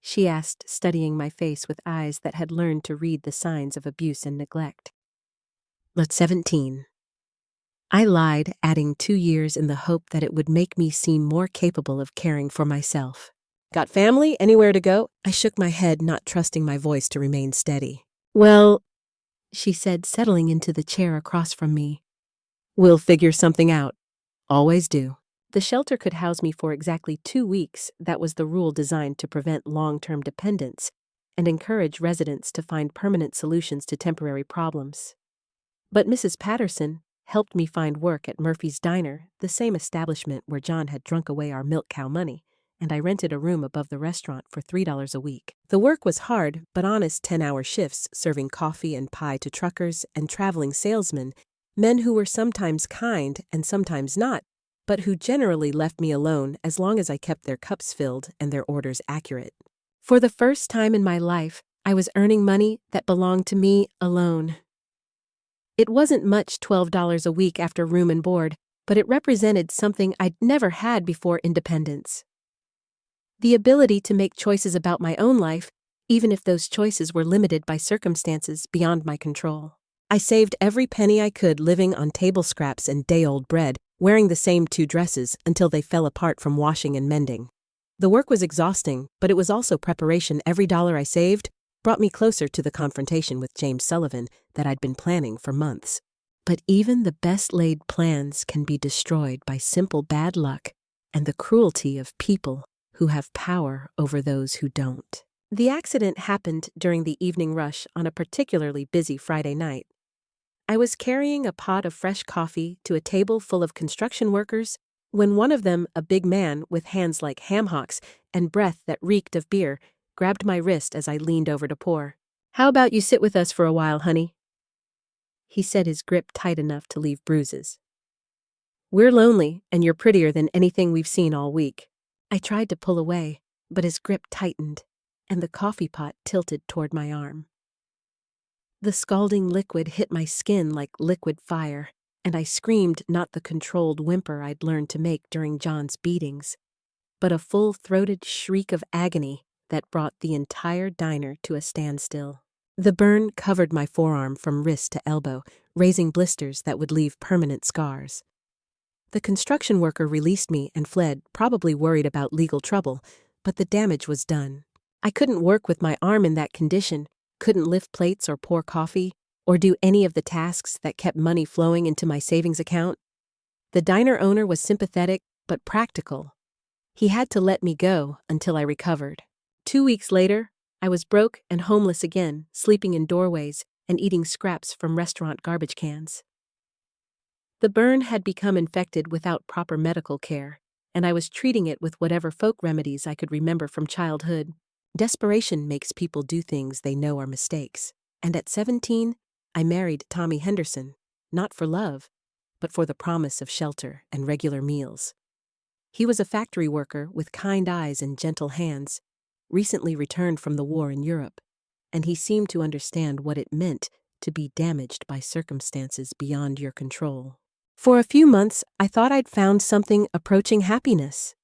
she asked, studying my face with eyes that had learned to read the signs of abuse and neglect. "Let's 17. I lied, adding 2 years in the hope that it would make me seem more capable of caring for myself. "Got family? Anywhere to go?" I shook my head, not trusting my voice to remain steady. "Well," she said, settling into the chair across from me, "we'll figure something out. Always do." The shelter could house me for exactly 2 weeks. That was the rule designed to prevent long-term dependence and encourage residents to find permanent solutions to temporary problems. But Mrs. Patterson helped me find work at Murphy's Diner, the same establishment where John had drunk away our milk cow money, and I rented a room above the restaurant for $3 a week. The work was hard, but honest 10-hour shifts, serving coffee and pie to truckers and traveling salesmen, men who were sometimes kind and sometimes not, but who generally left me alone as long as I kept their cups filled and their orders accurate. For the first time in my life, I was earning money that belonged to me alone. It wasn't much, $12 a week after room and board, but it represented something I'd never had before independence. The ability to make choices about my own life, even if those choices were limited by circumstances beyond my control. I saved every penny I could living on table scraps and day-old bread, wearing the same 2 dresses until they fell apart from washing and mending. The work was exhausting, but it was also preparation. Every dollar I saved brought me closer to the confrontation with James Sullivan that I'd been planning for months. But even the best-laid plans can be destroyed by simple bad luck and the cruelty of people who have power over those who don't. The accident happened during the evening rush on a particularly busy Friday night. I was carrying a pot of fresh coffee to a table full of construction workers when one of them, a big man with hands like ham hocks and breath that reeked of beer, grabbed my wrist as I leaned over to pour. "How about you sit with us for a while, honey?" He said, his grip tight enough to leave bruises. "We're lonely, and you're prettier than anything we've seen all week." I tried to pull away, but his grip tightened, and the coffee pot tilted toward my arm. The scalding liquid hit my skin like liquid fire, and I screamed not the controlled whimper I'd learned to make during John's beatings, but a full-throated shriek of agony that brought the entire diner to a standstill. The burn covered my forearm from wrist to elbow, raising blisters that would leave permanent scars. The construction worker released me and fled, probably worried about legal trouble, but the damage was done. I couldn't work with my arm in that condition, couldn't lift plates or pour coffee, or do any of the tasks that kept money flowing into my savings account. The diner owner was sympathetic, but practical. He had to let me go until I recovered. 2 weeks later, I was broke and homeless again, sleeping in doorways and eating scraps from restaurant garbage cans. The burn had become infected without proper medical care, and I was treating it with whatever folk remedies I could remember from childhood. Desperation makes people do things they know are mistakes, and at 17, I married Tommy Henderson, not for love, but for the promise of shelter and regular meals. He was a factory worker with kind eyes and gentle hands, recently returned from the war in Europe, and he seemed to understand what it meant to be damaged by circumstances beyond your control. For a few months, I thought I'd found something approaching happiness.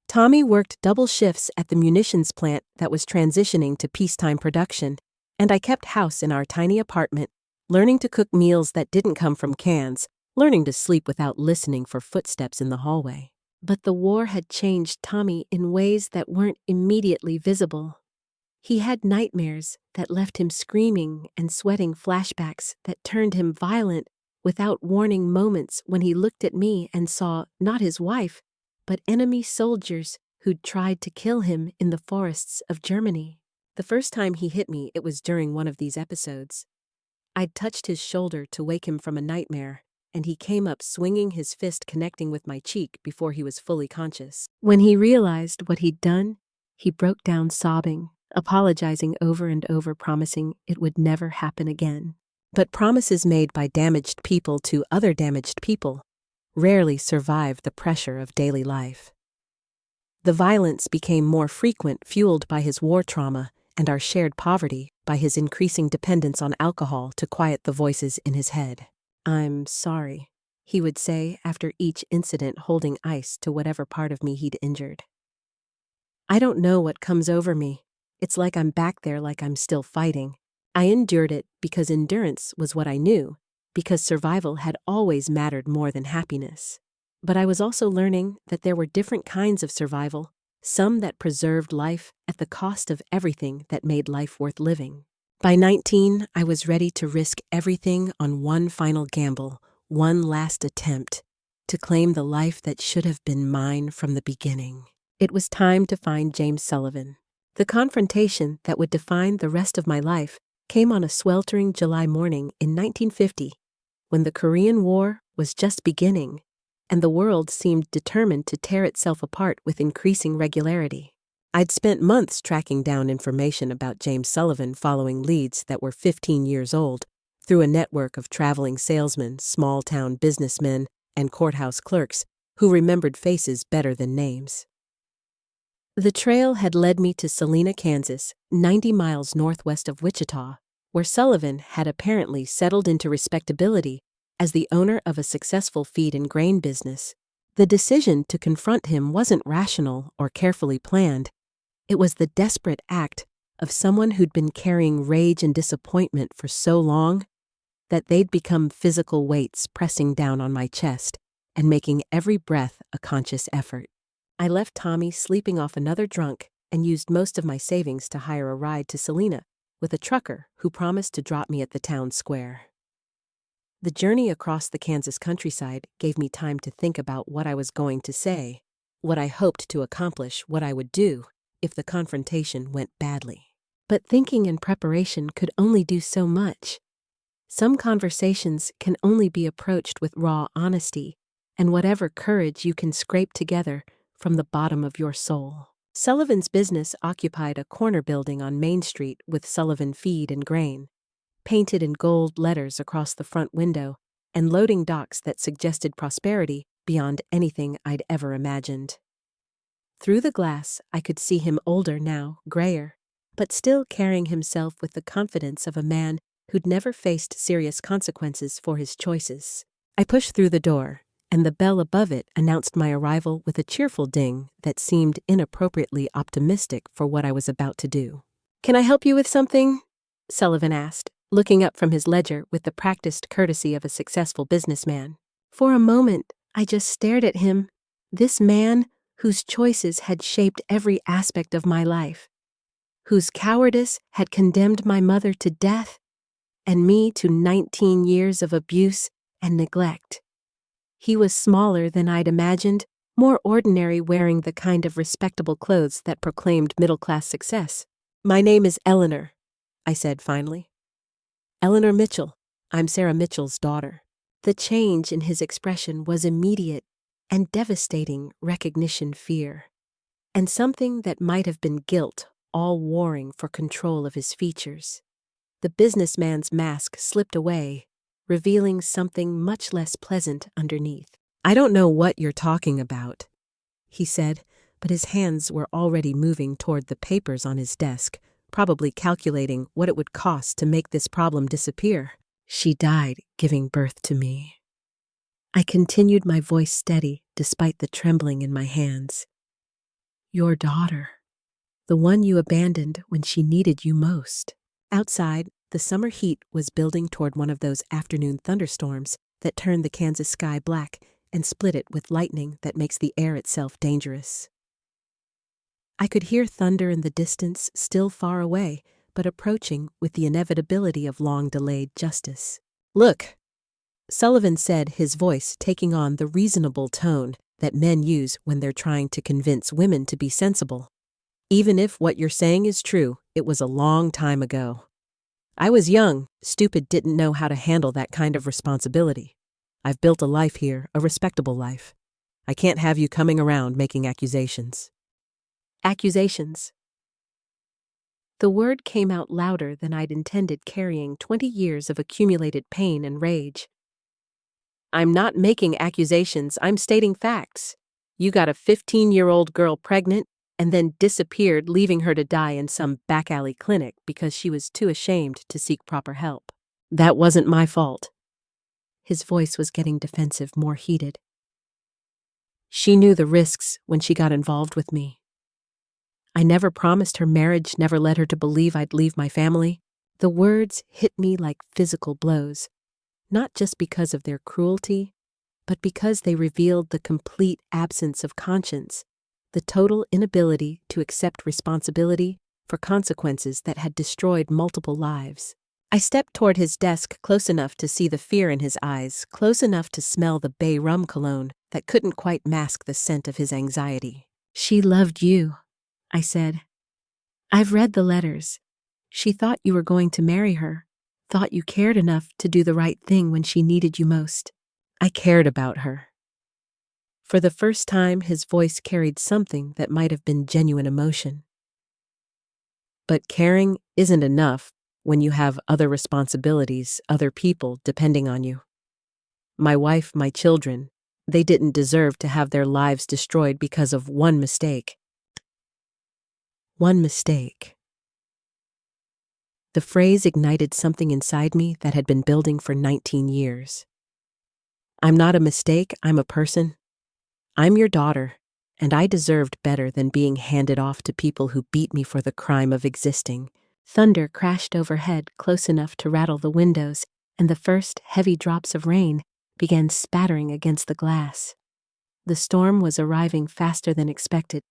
Tommy worked double shifts at the munitions plant that was transitioning to peacetime production, and I kept house in our tiny apartment, learning to cook meals that didn't come from cans, learning to sleep without listening for footsteps in the hallway. But the war had changed Tommy in ways that weren't immediately visible. He had nightmares that left him screaming and sweating, flashbacks that turned him violent without warning, moments when he looked at me and saw not his wife, but enemy soldiers who'd tried to kill him in the forests of Germany. The first time he hit me, it was during one of these episodes. I'd touched his shoulder to wake him from a nightmare, and he came up swinging his fist, connecting with my cheek before he was fully conscious. When he realized what he'd done, he broke down sobbing, apologizing over and over, promising it would never happen again. But promises made by damaged people to other damaged people rarely survive the pressure of daily life. The violence became more frequent, fueled by his war trauma and our shared poverty, by his increasing dependence on alcohol to quiet the voices in his head. "I'm sorry," he would say after each incident, holding ice to whatever part of me he'd injured. "I don't know what comes over me. It's like I'm back there, like I'm still fighting. I endured it because endurance was what I knew, because survival had always mattered more than happiness. But I was also learning that there were different kinds of survival, some that preserved life at the cost of everything that made life worth living. By 19, I was ready to risk everything on one final gamble, one last attempt, to claim the life that should have been mine from the beginning. It was time to find James Sullivan. The confrontation that would define the rest of my life came on a sweltering July morning in 1950, when the Korean War was just beginning, and the world seemed determined to tear itself apart with increasing regularity. I'd spent months tracking down information about James Sullivan, following leads that were 15 years old, through a network of traveling salesmen, small-town businessmen, and courthouse clerks who remembered faces better than names. The trail had led me to Salina, Kansas, 90 miles northwest of Wichita, where Sullivan had apparently settled into respectability as the owner of a successful feed and grain business. The decision to confront him wasn't rational or carefully planned. It was the desperate act of someone who'd been carrying rage and disappointment for so long that they'd become physical weights pressing down on my chest and making every breath a conscious effort. I left Tommy sleeping off another drunk and used most of my savings to hire a ride to Salina with a trucker who promised to drop me at the town square. The journey across the Kansas countryside gave me time to think about what I was going to say, what I hoped to accomplish, what I would do if the confrontation went badly. But thinking and preparation could only do so much. Some conversations can only be approached with raw honesty and whatever courage you can scrape together from the bottom of your soul. Sullivan's business occupied a corner building on Main Street with Sullivan Feed and Grain, painted in gold letters across the front window and loading docks that suggested prosperity beyond anything I'd ever imagined. Through the glass, I could see him older now, grayer, but still carrying himself with the confidence of a man who'd never faced serious consequences for his choices. I pushed through the door, and the bell above it announced my arrival with a cheerful ding that seemed inappropriately optimistic for what I was about to do. "Can I help you with something?" Sullivan asked, looking up from his ledger with the practiced courtesy of a successful businessman. For a moment, I just stared at him, this man whose choices had shaped every aspect of my life, whose cowardice had condemned my mother to death and me to 19 years of abuse and neglect. He was smaller than I'd imagined, more ordinary, wearing the kind of respectable clothes that proclaimed middle-class success. "My name is Eleanor," I said finally. "Eleanor Mitchell. I'm Sarah Mitchell's daughter." The change in his expression was immediate and devastating recognition fear, and something that might have been guilt all warring for control of his features. The businessman's mask slipped away, revealing something much less pleasant underneath. "I don't know what you're talking about," he said, but his hands were already moving toward the papers on his desk, probably calculating what it would cost to make this problem disappear. "She died giving birth to me." I continued, my voice steady despite the trembling in my hands. "Your daughter, the one you abandoned when she needed you most." Outside, the summer heat was building toward one of those afternoon thunderstorms that turn the Kansas sky black and split it with lightning that makes the air itself dangerous. I could hear thunder in the distance, still far away, but approaching with the inevitability of long-delayed justice. "Look," Sullivan said, his voice taking on the reasonable tone that men use when they're trying to convince women to be sensible. "Even if what you're saying is true, it was a long time ago. I was young, stupid, didn't know how to handle that kind of responsibility. I've built a life here, a respectable life. I can't have you coming around making accusations." Accusations. The word came out louder than I'd intended, carrying 20 years of accumulated pain and rage. "I'm not making accusations, I'm stating facts. You got a 15-year-old girl pregnant and then disappeared, leaving her to die in some back alley clinic because she was too ashamed to seek proper help. That wasn't my fault." His voice was getting defensive, more heated. "She knew the risks when she got involved with me. I never promised her marriage, never led her to believe I'd leave my family." The words hit me like physical blows, not just because of their cruelty, but because they revealed the complete absence of conscience, the total inability to accept responsibility for consequences that had destroyed multiple lives. I stepped toward his desk, close enough to see the fear in his eyes, close enough to smell the bay rum cologne that couldn't quite mask the scent of his anxiety. "She loved you," I said. "I've read the letters. She thought you were going to marry her, thought you cared enough to do the right thing when she needed you most." I cared about her. For the first time, his voice carried something that might have been genuine emotion. "But caring isn't enough when you have other responsibilities, other people depending on you. My wife, my children, They didn't deserve to have their lives destroyed because of one mistake. One mistake. The phrase ignited something inside me that had been building for 19 years. I'm not a mistake, I'm a person. I'm your daughter, and I deserved better than being handed off to people who beat me for the crime of existing. Thunder crashed overhead close enough to rattle the windows, and the first heavy drops of rain began spattering against the glass. The storm was arriving faster than expected,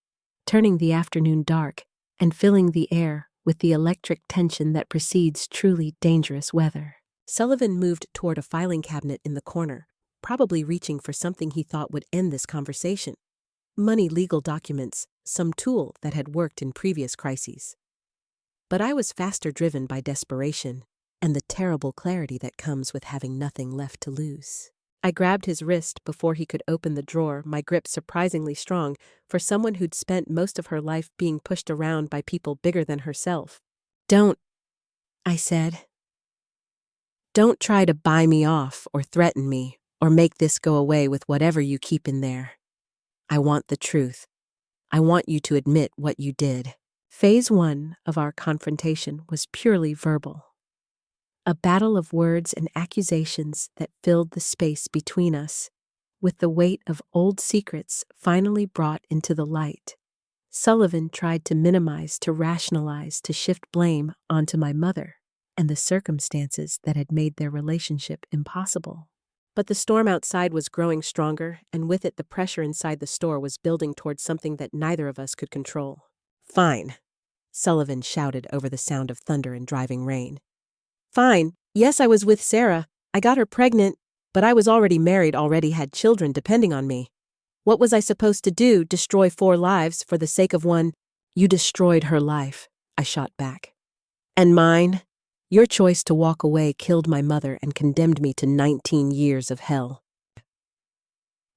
turning the afternoon dark and filling the air with the electric tension that precedes truly dangerous weather. Sullivan moved toward a filing cabinet in the corner, probably reaching for something he thought would end this conversation. Money, legal documents, some tool that had worked in previous crises. But I was faster driven by desperation and the terrible clarity that comes with having nothing left to lose. I grabbed his wrist before he could open the drawer, my grip surprisingly strong for someone who'd spent most of her life being pushed around by people bigger than herself. "Don't," I said. "Don't try to buy me off or threaten me or make this go away with whatever you keep in there. I want the truth. I want you to admit what you did." Phase 1 of our confrontation was purely verbal. A battle of words and accusations that filled the space between us, with the weight of old secrets finally brought into the light. Sullivan tried to minimize, to rationalize, to shift blame onto my mother and the circumstances that had made their relationship impossible. But the storm outside was growing stronger, and with it the pressure inside the store was building towards something that neither of us could control. "Fine," Sullivan shouted over the sound of thunder and driving rain. "Fine. Yes, I was with Sarah. I got her pregnant, but I was already married, already had children depending on me. What was I supposed to do, destroy 4 lives for the sake of one?" "You destroyed her life," I shot back. "And mine? Your choice to walk away killed my mother and condemned me to 19 years of hell."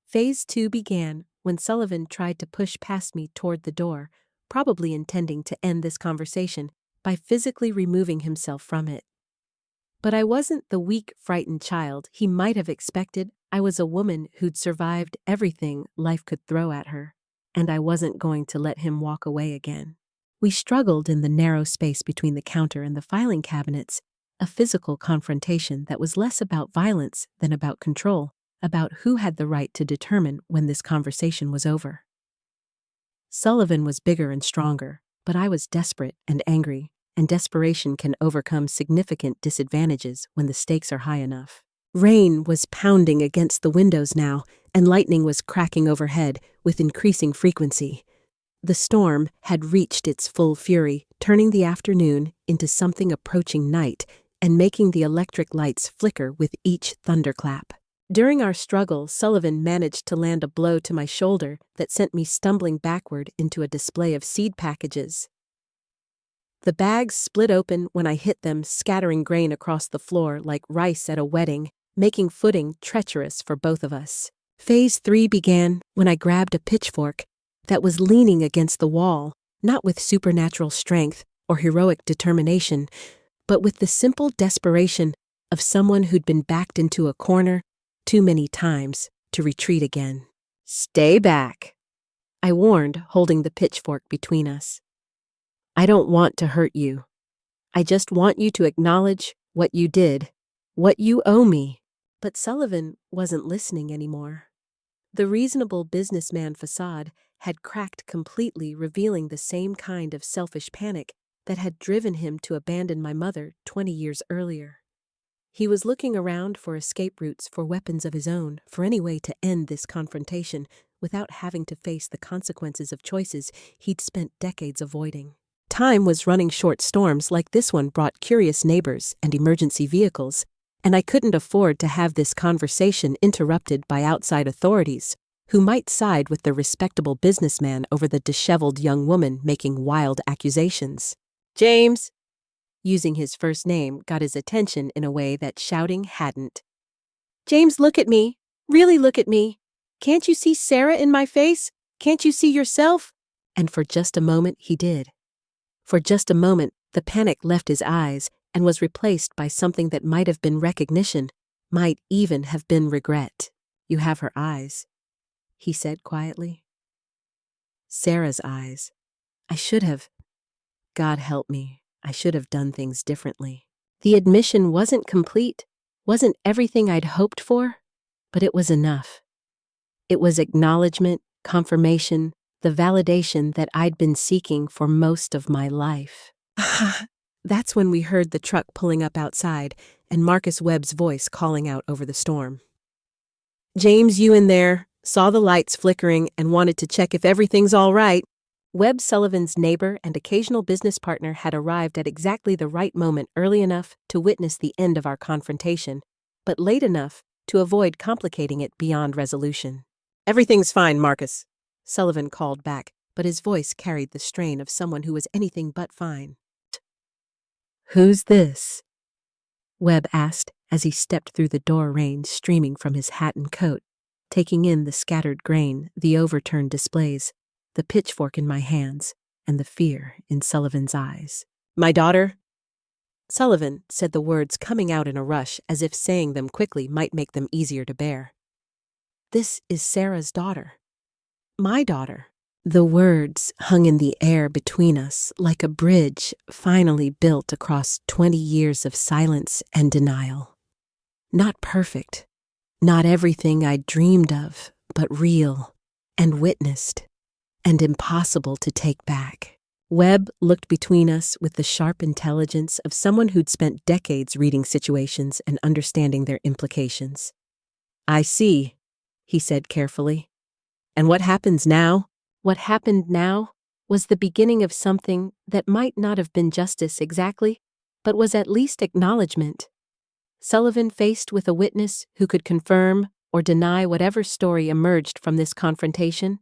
Phase 2 began when Sullivan tried to push past me toward the door, probably intending to end this conversation by physically removing himself from it. But I wasn't the weak, frightened child he might have expected. I was a woman who'd survived everything life could throw at her, and I wasn't going to let him walk away again. We struggled in the narrow space between the counter and the filing cabinets, a physical confrontation that was less about violence than about control, about who had the right to determine when this conversation was over. Sullivan was bigger and stronger, but I was desperate and angry, and desperation can overcome significant disadvantages when the stakes are high enough. Rain was pounding against the windows now, and lightning was cracking overhead with increasing frequency. The storm had reached its full fury, turning the afternoon into something approaching night and making the electric lights flicker with each thunderclap. During our struggle, Sullivan managed to land a blow to my shoulder that sent me stumbling backward into a display of seed packages. The bags split open when I hit them, scattering grain across the floor like rice at a wedding, making footing treacherous for both of us. Phase 3 began when I grabbed a pitchfork that was leaning against the wall, not with supernatural strength or heroic determination, but with the simple desperation of someone who'd been backed into a corner too many times to retreat again. "Stay back," I warned, holding the pitchfork between us. "I don't want to hurt you. I just want you to acknowledge what you did, what you owe me." But Sullivan wasn't listening anymore. The reasonable businessman facade had cracked completely, revealing the same kind of selfish panic that had driven him to abandon my mother 20 years earlier. He was looking around for escape routes, for weapons of his own, for any way to end this confrontation without having to face the consequences of choices he'd spent decades avoiding. Time was running short. Storms like this one brought curious neighbors and emergency vehicles, and I couldn't afford to have this conversation interrupted by outside authorities who might side with the respectable businessman over the disheveled young woman making wild accusations. "James," using his first name, got his attention in a way that shouting hadn't. "James, look at me. Really look at me. Can't you see Sarah in my face? Can't you see yourself?" And for just a moment he did. For just a moment, the panic left his eyes and was replaced by something that might have been recognition, might even have been regret. You have her eyes, he said quietly. Sarah's eyes. I should have. God help me. I should have done things differently. The admission wasn't complete, wasn't everything I'd hoped for, but it was enough. It was acknowledgement, confirmation, the validation that I'd been seeking for most of my life. That's when we heard the truck pulling up outside and Marcus Webb's voice calling out over the storm. James, you in there? Saw the lights flickering and wanted to check if everything's all right. Webb Sullivan's neighbor and occasional business partner had arrived at exactly the right moment, early enough to witness the end of our confrontation, but late enough to avoid complicating it beyond resolution. Everything's fine, Marcus, Sullivan called back, but his voice carried the strain of someone who was anything but fine. Who's this? Webb asked as he stepped through the door rain streaming from his hat and coat, taking in the scattered grain, the overturned displays, the pitchfork in my hands, and the fear in Sullivan's eyes. My daughter? Sullivan said the words coming out in a rush as if saying them quickly might make them easier to bear. This is Sarah's daughter. My daughter. The words hung in the air between us like a bridge finally built across 20 years of silence and denial. Not perfect, not everything I'd dreamed of, but real and witnessed and impossible to take back. Webb looked between us with the sharp intelligence of someone who'd spent decades reading situations and understanding their implications. I see, he said carefully. And what happens now? What happened now was the beginning of something that might not have been justice exactly, but was at least acknowledgement. Sullivan, faced with a witness who could confirm or deny whatever story emerged from this confrontation,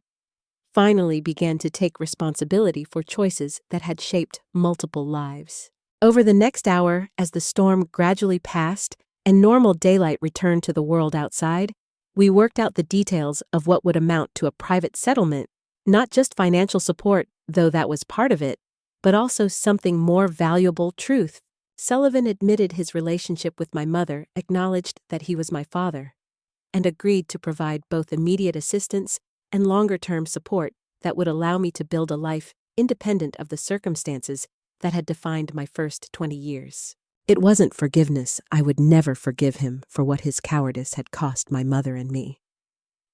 finally began to take responsibility for choices that had shaped multiple lives. Over the next hour, as the storm gradually passed and normal daylight returned to the world outside, we worked out the details of what would amount to a private settlement. Not just financial support, though that was part of it, but also something more valuable, truth. Sullivan admitted his relationship with my mother, acknowledged that he was my father, and agreed to provide both immediate assistance and longer-term support that would allow me to build a life independent of the circumstances that had defined my first 20 years. It wasn't forgiveness. I would never forgive him for what his cowardice had cost my mother and me.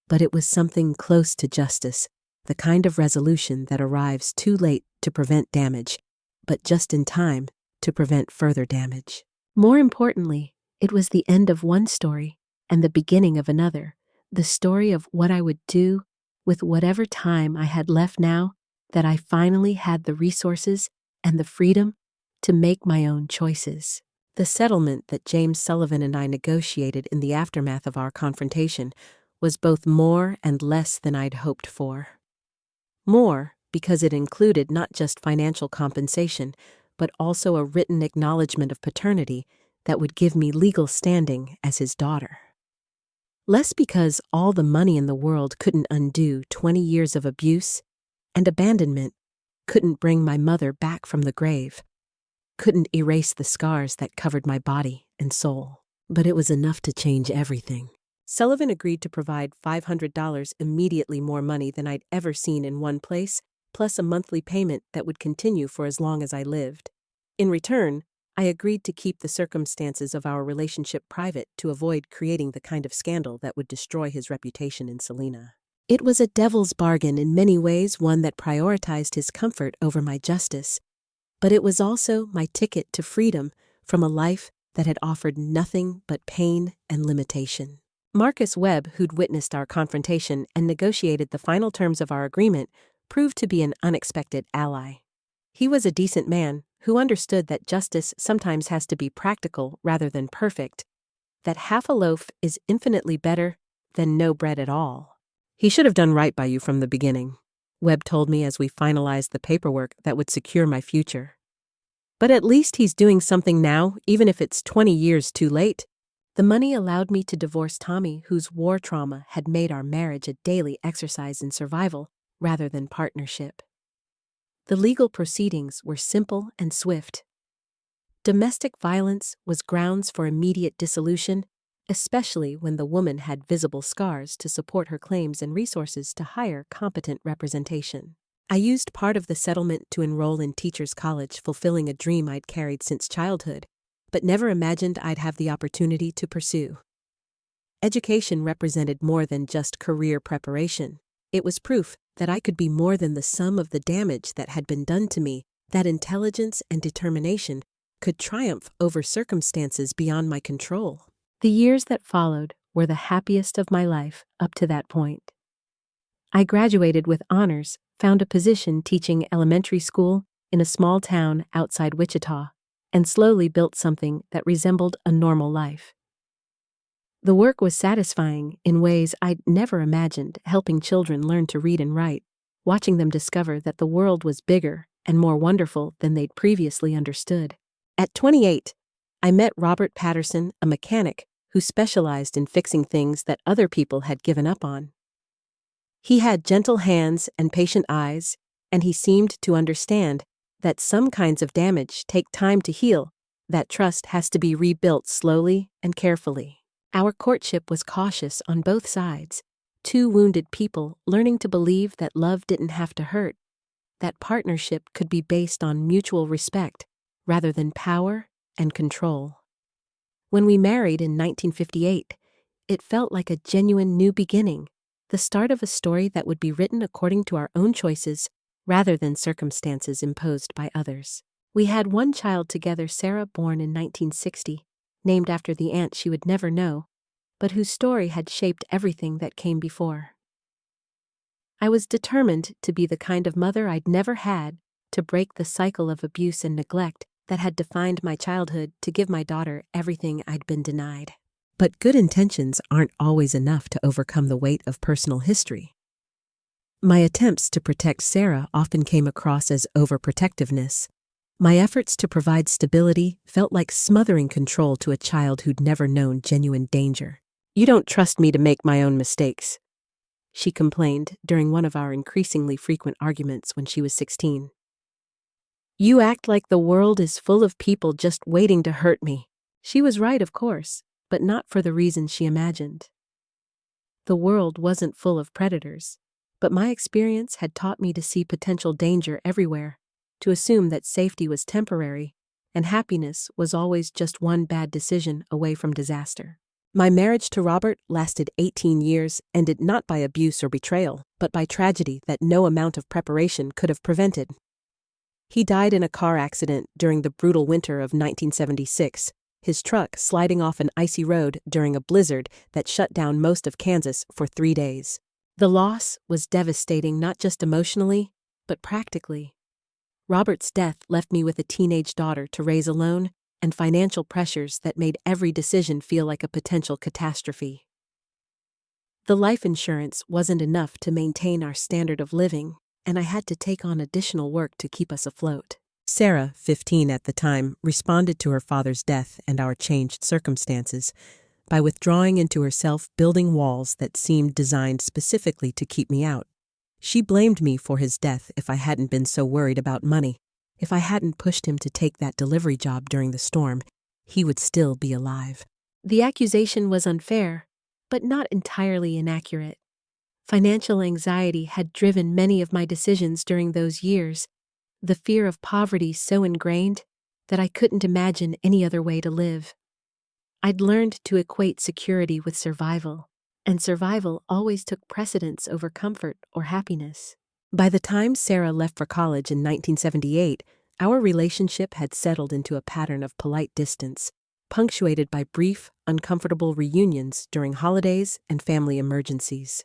But it was something close to justice, the kind of resolution that arrives too late to prevent damage, but just in time to prevent further damage. More importantly, it was the end of one story and the beginning of another, the story of what I would do with whatever time I had left now that I finally had the resources and the freedom to make my own choices. The settlement that James Sullivan and I negotiated in the aftermath of our confrontation was both more and less than I'd hoped for. More because it included not just financial compensation, but also a written acknowledgement of paternity that would give me legal standing as his daughter. Less because all the money in the world couldn't undo 20 years of abuse and abandonment, couldn't bring my mother back from the grave, couldn't erase the scars that covered my body and soul. But it was enough to change everything. Sullivan agreed to provide $500, immediately more money than I'd ever seen in one place, plus a monthly payment that would continue for as long as I lived. In return, I agreed to keep the circumstances of our relationship private to avoid creating the kind of scandal that would destroy his reputation in Salina. It was a devil's bargain in many ways, one that prioritized his comfort over my justice, but it was also my ticket to freedom from a life that had offered nothing but pain and limitation. Marcus Webb, who'd witnessed our confrontation and negotiated the final terms of our agreement, proved to be an unexpected ally. He was a decent man who understood that justice sometimes has to be practical rather than perfect, that half a loaf is infinitely better than no bread at all. He should have done right by you from the beginning, Webb told me as we finalized the paperwork that would secure my future. But at least he's doing something now, even if it's 20 years too late. The money allowed me to divorce Tommy, whose war trauma had made our marriage a daily exercise in survival rather than partnership. The legal proceedings were simple and swift. Domestic violence was grounds for immediate dissolution, especially when the woman had visible scars to support her claims and resources to hire competent representation. I used part of the settlement to enroll in teachers' college, fulfilling a dream I'd carried since childhood, but never imagined I'd have the opportunity to pursue. Education represented more than just career preparation. It was proof that I could be more than the sum of the damage that had been done to me, that intelligence and determination could triumph over circumstances beyond my control. The years that followed were the happiest of my life up to that point. I graduated with honors, found a position teaching elementary school in a small town outside Wichita, and slowly built something that resembled a normal life. The work was satisfying in ways I'd never imagined, helping children learn to read and write, watching them discover that the world was bigger and more wonderful than they'd previously understood. At 28, I met Robert Patterson, a mechanic who specialized in fixing things that other people had given up on. He had gentle hands and patient eyes, and he seemed to understand that some kinds of damage take time to heal, that trust has to be rebuilt slowly and carefully. Our courtship was cautious on both sides, two wounded people learning to believe that love didn't have to hurt, that partnership could be based on mutual respect rather than power and control. When we married in 1958, it felt like a genuine new beginning, the start of a story that would be written according to our own choices rather than circumstances imposed by others. We had one child together, Sarah, born in 1960, named after the aunt she would never know, but whose story had shaped everything that came before. I was determined to be the kind of mother I'd never had, to break the cycle of abuse and neglect that had defined my childhood, to give my daughter everything I'd been denied. But good intentions aren't always enough to overcome the weight of personal history. My attempts to protect Sarah often came across as overprotectiveness. My efforts to provide stability felt like smothering control to a child who'd never known genuine danger. "You don't trust me to make my own mistakes," she complained during one of our increasingly frequent arguments when she was 16. "You act like the world is full of people just waiting to hurt me." She was right, of course, but not for the reasons she imagined. The world wasn't full of predators, but my experience had taught me to see potential danger everywhere, to assume that safety was temporary, and happiness was always just one bad decision away from disaster. My marriage to Robert lasted 18 years, ended not by abuse or betrayal, but by tragedy that no amount of preparation could have prevented. He died in a car accident during the brutal winter of 1976, his truck sliding off an icy road during a blizzard that shut down most of Kansas for 3 days. The loss was devastating, not just emotionally, but practically. Robert's death left me with a teenage daughter to raise alone and financial pressures that made every decision feel like a potential catastrophe. The life insurance wasn't enough to maintain our standard of living, and I had to take on additional work to keep us afloat. Sarah, 15 at the time, responded to her father's death and our changed circumstances by withdrawing into herself, building walls that seemed designed specifically to keep me out. She blamed me for his death if I hadn't been so worried about money. If I hadn't pushed him to take that delivery job during the storm, he would still be alive. The accusation was unfair, but not entirely inaccurate. Financial anxiety had driven many of my decisions during those years, the fear of poverty so ingrained that I couldn't imagine any other way to live. I'd learned to equate security with survival, and survival always took precedence over comfort or happiness. By the time Sarah left for college in 1978, our relationship had settled into a pattern of polite distance, punctuated by brief, uncomfortable reunions during holidays and family emergencies.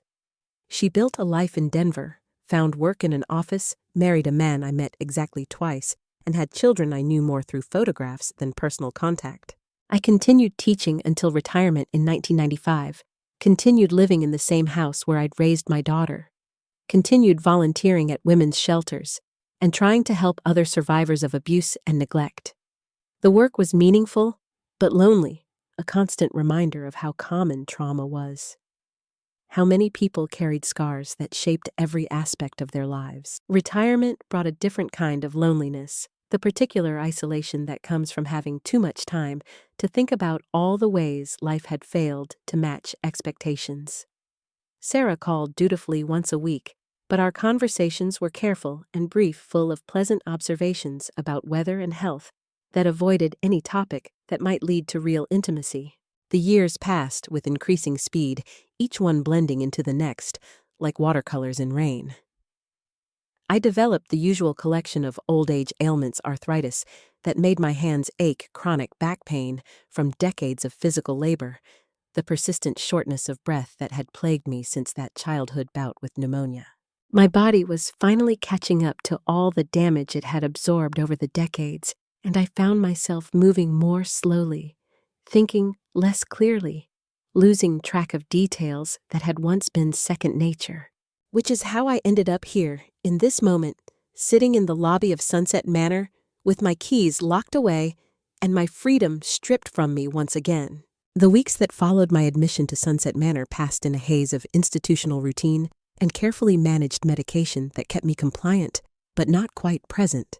She built a life in Denver, found work in an office, married a man I met exactly twice, and had children I knew more through photographs than personal contact. I continued teaching until retirement in 1995, continued living in the same house where I'd raised my daughter, continued volunteering at women's shelters, and trying to help other survivors of abuse and neglect. The work was meaningful, but lonely, a constant reminder of how common trauma was. How many people carried scars that shaped every aspect of their lives. Retirement brought a different kind of loneliness, the particular isolation that comes from having too much time to think about all the ways life had failed to match expectations. Sarah called dutifully once a week, but our conversations were careful and brief, full of pleasant observations about weather and health that avoided any topic that might lead to real intimacy. The years passed with increasing speed, each one blending into the next, like watercolors in rain. I developed the usual collection of old-age ailments, arthritis, that made my hands ache, chronic back pain from decades of physical labor, the persistent shortness of breath that had plagued me since that childhood bout with pneumonia. My body was finally catching up to all the damage it had absorbed over the decades, and I found myself moving more slowly, thinking less clearly, losing track of details that had once been second nature. Which is how I ended up here, in this moment, sitting in the lobby of Sunset Manor, with my keys locked away and my freedom stripped from me once again. The weeks that followed my admission to Sunset Manor passed in a haze of institutional routine and carefully managed medication that kept me compliant, but not quite present.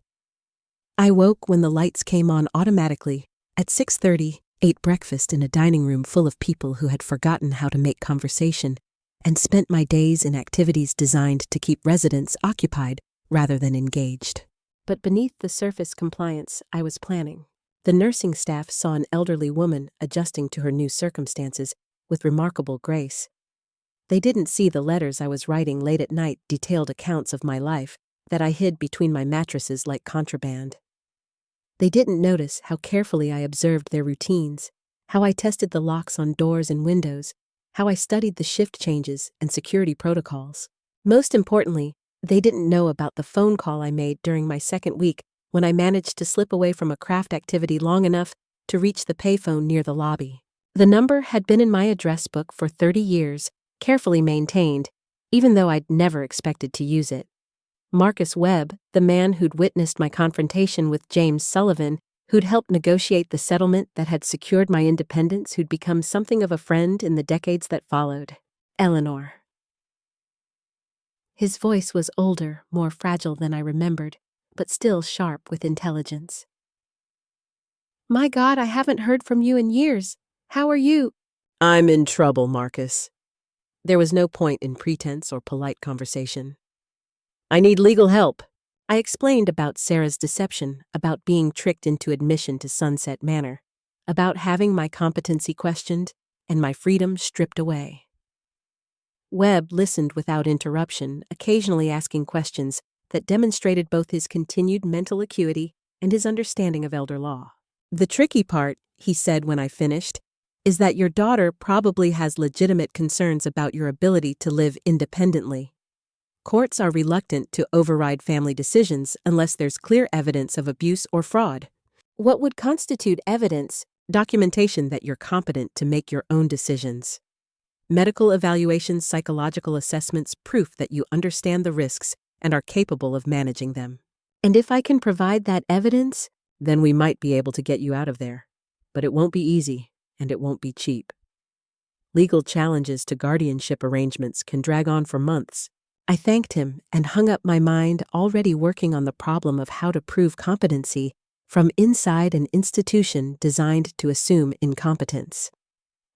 I woke when the lights came on automatically. At 6:30, ate breakfast in a dining room full of people who had forgotten how to make conversation, and spent my days in activities designed to keep residents occupied rather than engaged. But beneath the surface compliance I was planning, the nursing staff saw an elderly woman adjusting to her new circumstances with remarkable grace. They didn't see the letters I was writing late at night, detailed accounts of my life that I hid between my mattresses like contraband. They didn't notice how carefully I observed their routines, how I tested the locks on doors and windows, how I studied the shift changes and security protocols. Most importantly, they didn't know about the phone call I made during my second week when I managed to slip away from a craft activity long enough to reach the payphone near the lobby. The number had been in my address book for 30 years, carefully maintained, even though I'd never expected to use it. Marcus Webb, the man who'd witnessed my confrontation with James Sullivan, who'd helped negotiate the settlement that had secured my independence, who'd become something of a friend in the decades that followed. Eleanor. His voice was older, more fragile than I remembered, but still sharp with intelligence. "My God, I haven't heard from you in years. How are you?" I'm in trouble, Marcus. There was no point in pretense or polite conversation. I need legal help. I explained about Sarah's deception, about being tricked into admission to Sunset Manor, about having my competency questioned and my freedom stripped away. Webb listened without interruption, occasionally asking questions that demonstrated both his continued mental acuity and his understanding of elder law. "The tricky part," he said when I finished, "is that your daughter probably has legitimate concerns about your ability to live independently. Courts are reluctant to override family decisions unless there's clear evidence of abuse or fraud." "What would constitute evidence?" "Documentation that you're competent to make your own decisions. Medical evaluations, psychological assessments, proof that you understand the risks and are capable of managing them." "And if I can provide that evidence?" "Then we might be able to get you out of there. But it won't be easy, and it won't be cheap. Legal challenges to guardianship arrangements can drag on for months." I thanked him and hung up my mind, already working on the problem of how to prove competency from inside an institution designed to assume incompetence.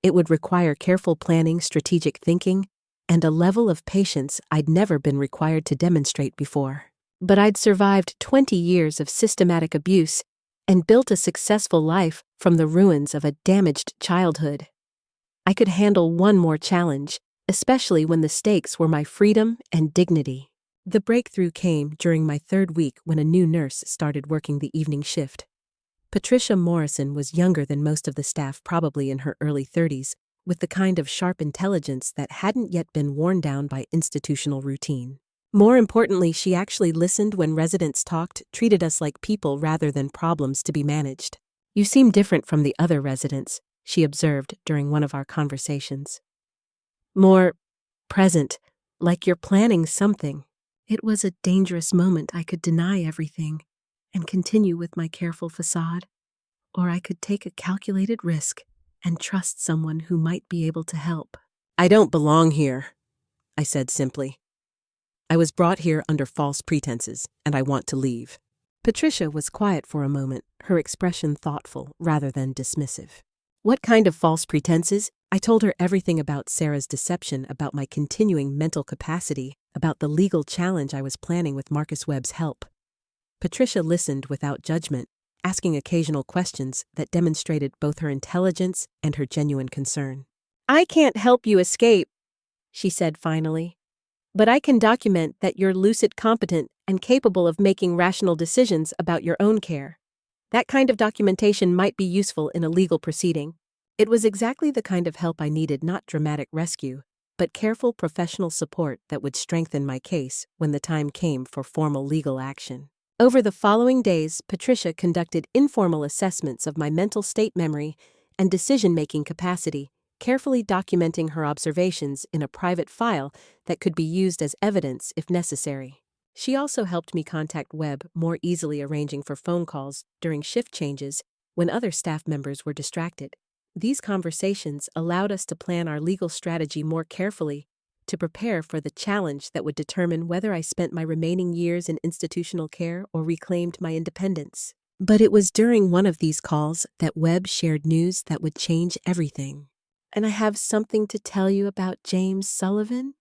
It would require careful planning, strategic thinking, and a level of patience I'd never been required to demonstrate before. But I'd survived 20 years of systematic abuse and built a successful life from the ruins of a damaged childhood. I could handle one more challenge, especially when the stakes were my freedom and dignity. The breakthrough came during my third week when a new nurse started working the evening shift. Patricia Morrison was younger than most of the staff, probably in her early 30s, with the kind of sharp intelligence that hadn't yet been worn down by institutional routine. More importantly, she actually listened when residents talked, treated us like people rather than problems to be managed. "You seem different from the other residents," she observed during one of our conversations. "More present, like you're planning something." It was a dangerous moment. I could deny everything and continue with my careful facade, or I could take a calculated risk and trust someone who might be able to help. "I don't belong here," I said simply. "I was brought here under false pretenses, and I want to leave." Patricia was quiet for a moment, her expression thoughtful rather than dismissive. What kind of false pretenses? I told her everything about Sarah's deception, about my continuing mental capacity, about the legal challenge I was planning with Marcus Webb's help. Patricia listened without judgment, asking occasional questions that demonstrated both her intelligence and her genuine concern. "I can't help you escape," she said finally, "but I can document that you're lucid, competent, and capable of making rational decisions about your own care. That kind of documentation might be useful in a legal proceeding." It was exactly the kind of help I needed, not dramatic rescue, but careful professional support that would strengthen my case when the time came for formal legal action. Over the following days, Patricia conducted informal assessments of my mental state, memory, and decision-making capacity, carefully documenting her observations in a private file that could be used as evidence if necessary. She also helped me contact Webb more easily, arranging for phone calls during shift changes when other staff members were distracted. These conversations allowed us to plan our legal strategy more carefully, to prepare for the challenge that would determine whether I spent my remaining years in institutional care or reclaimed my independence. But it was during one of these calls that Webb shared news that would change everything. "And I have something to tell you about James Sullivan,"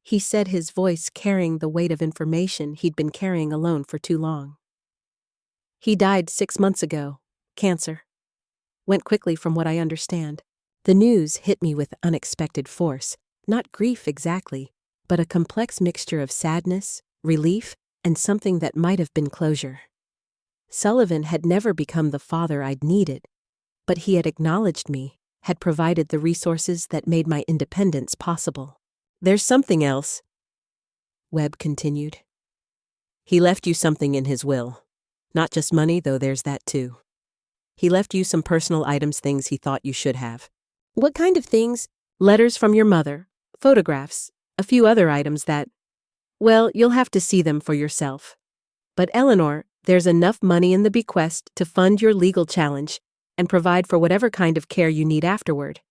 he said, his voice carrying the weight of information he'd been carrying alone for too long. "He died 6 months ago. Cancer. Went quickly from what I understand." The news hit me with unexpected force, not grief exactly, but a complex mixture of sadness, relief, and something that might have been closure. Sullivan had never become the father I'd needed, but he had acknowledged me, had provided the resources that made my independence possible. "There's something else," Webb continued. "He left you something in his will. Not just money, though there's that too. He left you some personal items, things he thought you should have." "What kind of things?" "Letters from your mother, photographs, a few other items that, well, you'll have to see them for yourself. But Eleanor, there's enough money in the bequest to fund your legal challenge and provide for whatever kind of care you need afterward.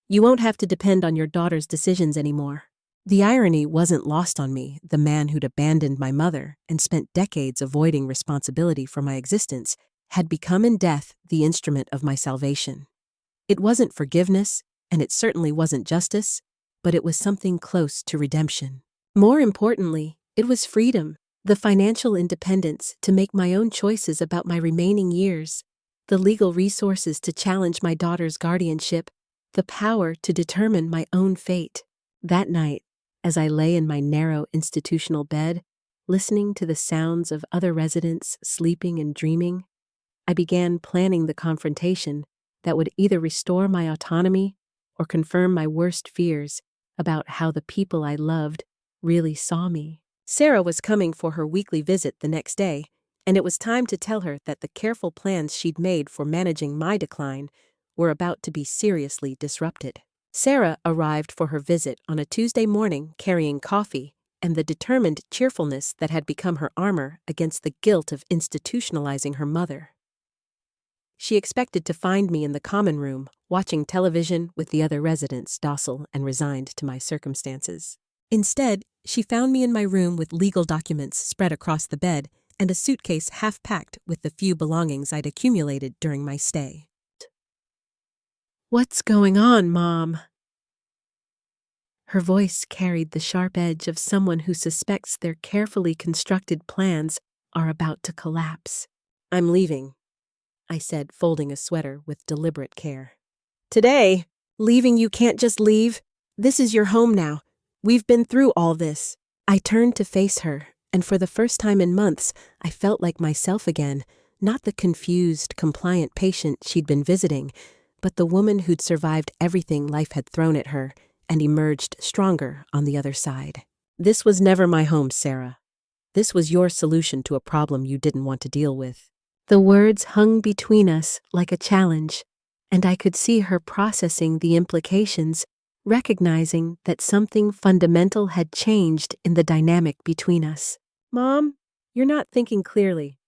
You won't have to depend on your daughter's decisions anymore." The irony wasn't lost on me. The man who'd abandoned my mother and spent decades avoiding responsibility for my existence had become in death the instrument of my salvation. It wasn't forgiveness, and it certainly wasn't justice, but it was something close to redemption. More importantly, it was freedom, the financial independence to make my own choices about my remaining years, the legal resources to challenge my daughter's guardianship, the power to determine my own fate. That night, as I lay in my narrow institutional bed, listening to the sounds of other residents sleeping and dreaming, I began planning the confrontation that would either restore my autonomy or confirm my worst fears about how the people I loved really saw me. Sarah was coming for her weekly visit the next day, and it was time to tell her that the careful plans she'd made for managing my decline were about to be seriously disrupted. Sarah arrived for her visit on a Tuesday morning carrying coffee and the determined cheerfulness that had become her armor against the guilt of institutionalizing her mother. She expected to find me in the common room, watching television with the other residents, docile and resigned to my circumstances. Instead, she found me in my room with legal documents spread across the bed and a suitcase half-packed with the few belongings I'd accumulated during my stay. "What's going on, Mom?" Her voice carried the sharp edge of someone who suspects their carefully constructed plans are about to collapse. "I'm leaving," I said, folding a sweater with deliberate care. "Today? Leaving? You can't just leave. This is your home now. We've been through all this." I turned to face her, and for the first time in months, I felt like myself again, not the confused, compliant patient she'd been visiting, but the woman who'd survived everything life had thrown at her and emerged stronger on the other side. "This was never my home, Sarah. This was your solution to a problem you didn't want to deal with." The words hung between us like a challenge, and I could see her processing the implications, recognizing that something fundamental had changed in the dynamic between us. "Mom, you're not thinking clearly.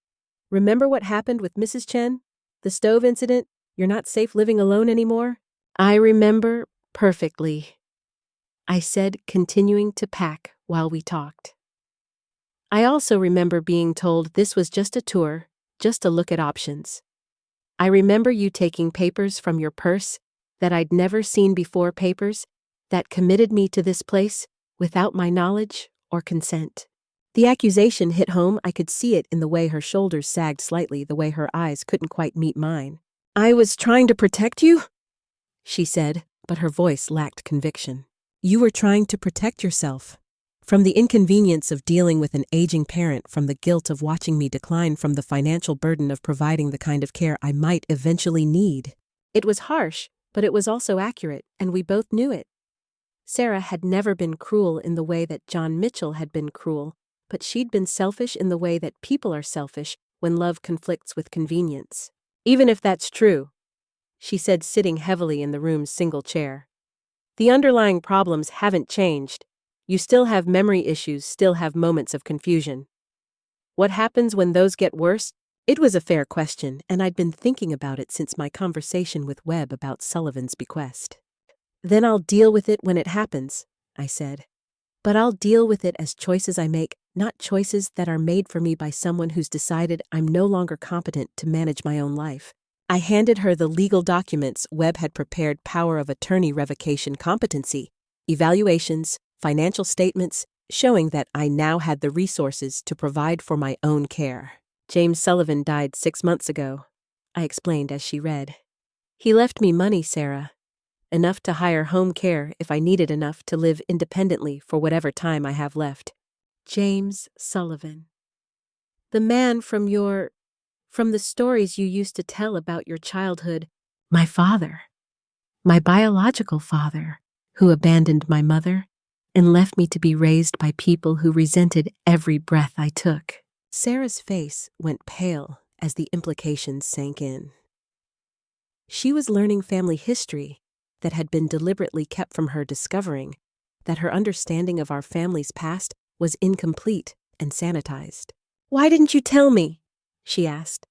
Remember what happened with Mrs. Chen? The stove incident? You're not safe living alone anymore?" "I remember perfectly," I said, continuing to pack while we talked. I also remember being told this was just a tour, just a look at options. I remember you taking papers from your purse that I'd never seen before, papers that committed me to this place without my knowledge or consent. The accusation hit home. I could see it in the way her shoulders sagged slightly, the way her eyes couldn't quite meet mine. "I was trying to protect you," she said, but her voice lacked conviction. "You were trying to protect yourself. From the inconvenience of dealing with an aging parent, from the guilt of watching me decline, from the financial burden of providing the kind of care I might eventually need." It was harsh, but it was also accurate, and we both knew it. Sarah had never been cruel in the way that John Mitchell had been cruel, but she'd been selfish in the way that people are selfish when love conflicts with convenience. "Even if that's true," she said, sitting heavily in the room's single chair, "the underlying problems haven't changed. You still have memory issues, still have moments of confusion. What happens when those get worse?" It was a fair question, and I'd been thinking about it since my conversation with Webb about Sullivan's bequest. "Then I'll deal with it when it happens," I said. "But I'll deal with it as choices I make, not choices that are made for me by someone who's decided I'm no longer competent to manage my own life." I handed her the legal documents Webb had prepared: power of attorney revocation, competency, evaluations, financial statements, showing that I now had the resources to provide for my own care. "James Sullivan died 6 months ago," I explained as she read. "He left me money, Sarah. Enough to hire home care if I needed enough to live independently for whatever time I have left." James Sullivan. "The man from the stories you used to tell about your childhood." "My father. My biological father, who abandoned my mother and left me to be raised by people who resented every breath I took." Sarah's face went pale as the implications sank in. She was learning family history that had been deliberately kept from her, discovering that her understanding of our family's past was incomplete and sanitized. "Why didn't you tell me?" she asked.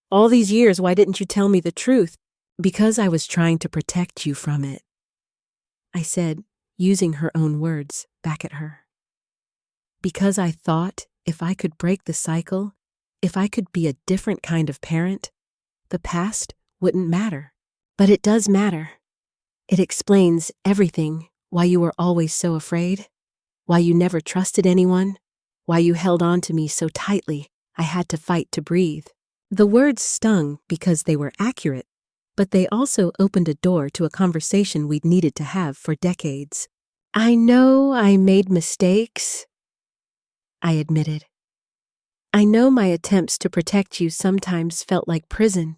"All these years, why didn't you tell me the truth?" "Because I was trying to protect you from it," I said, using her own words back at her. "Because I thought if I could break the cycle, if I could be a different kind of parent, the past wouldn't matter. But it does matter. It explains everything, why you were always so afraid, why you never trusted anyone, why you held on to me so tightly I had to fight to breathe." The words stung because they were accurate, but they also opened a door to a conversation we'd needed to have for decades. "I know I made mistakes," I admitted. "I know my attempts to protect you sometimes felt like prison.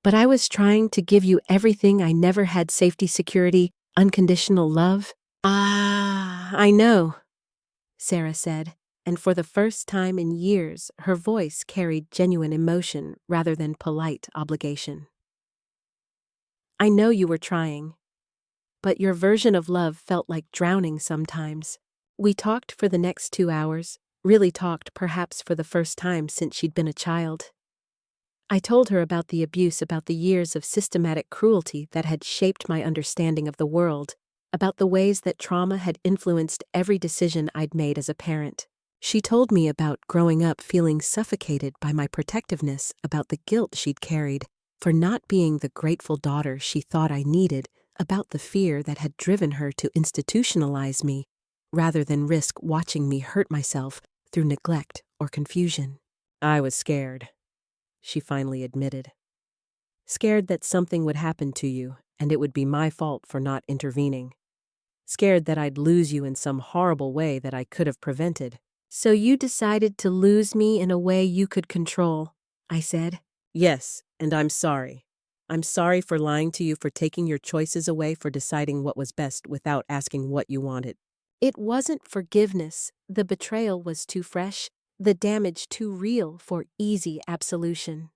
But I was trying to give you everything I never had: safety, security, unconditional love." I know," Sarah said, and for the first time in years, her voice carried genuine emotion rather than polite obligation. "I know you were trying, but your version of love felt like drowning sometimes." We talked for the next 2 hours, really talked perhaps for the first time since she'd been a child. I told her about the abuse, about the years of systematic cruelty that had shaped my understanding of the world, about the ways that trauma had influenced every decision I'd made as a parent. She told me about growing up feeling suffocated by my protectiveness, about the guilt she'd carried for not being the grateful daughter she thought I needed, about the fear that had driven her to institutionalize me rather than risk watching me hurt myself through neglect or confusion. "I was scared," she finally admitted. "Scared that something would happen to you and it would be my fault for not intervening. Scared that I'd lose you in some horrible way that I could have prevented." "So you decided to lose me in a way you could control," I said. "Yes, and I'm sorry. I'm sorry for lying to you, for taking your choices away, for deciding what was best without asking what you wanted." It wasn't forgiveness. The betrayal was too fresh, the damage too real for easy absolution.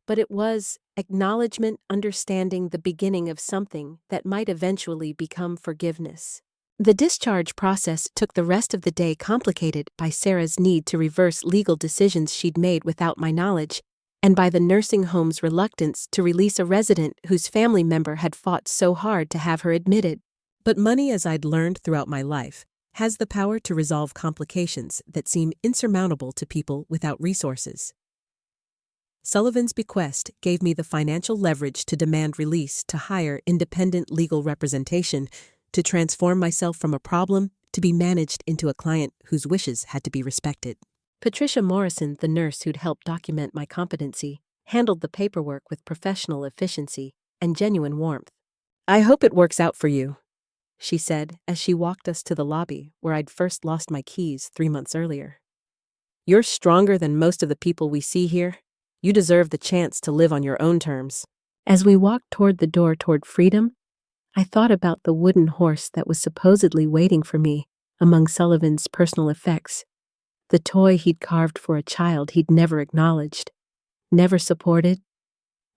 But it was acknowledgement, understanding, the beginning of something that might eventually become forgiveness. The discharge process took the rest of the day, complicated by Sarah's need to reverse legal decisions she'd made without my knowledge, and by the nursing home's reluctance to release a resident whose family member had fought so hard to have her admitted. But money, as I'd learned throughout my life, has the power to resolve complications that seem insurmountable to people without resources. Sullivan's bequest gave me the financial leverage to demand release, to hire independent legal representation, to transform myself from a problem to be managed into a client whose wishes had to be respected. Patricia Morrison, the nurse who'd helped document my competency, handled the paperwork with professional efficiency and genuine warmth. "I hope it works out for you," she said as she walked us to the lobby where I'd first lost my keys 3 months earlier. "You're stronger than most of the people we see here. You deserve the chance to live on your own terms." As we walked toward the door toward freedom, I thought about the wooden horse that was supposedly waiting for me among Sullivan's personal effects, the toy he'd carved for a child he'd never acknowledged, never supported,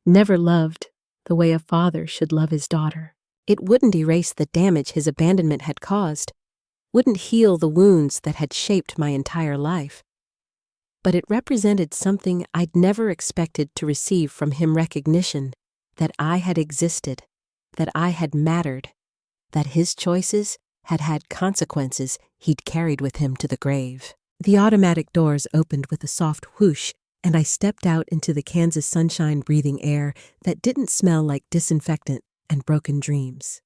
never loved the way a father should love his daughter. It wouldn't erase the damage his abandonment had caused, wouldn't heal the wounds that had shaped my entire life. But it represented something I'd never expected to receive from him: recognition that I had existed, that I had mattered, that his choices had had consequences he'd carried with him to the grave. The automatic doors opened with a soft whoosh, and I stepped out into the Kansas sunshine, breathing air that didn't smell like disinfectant and broken dreams.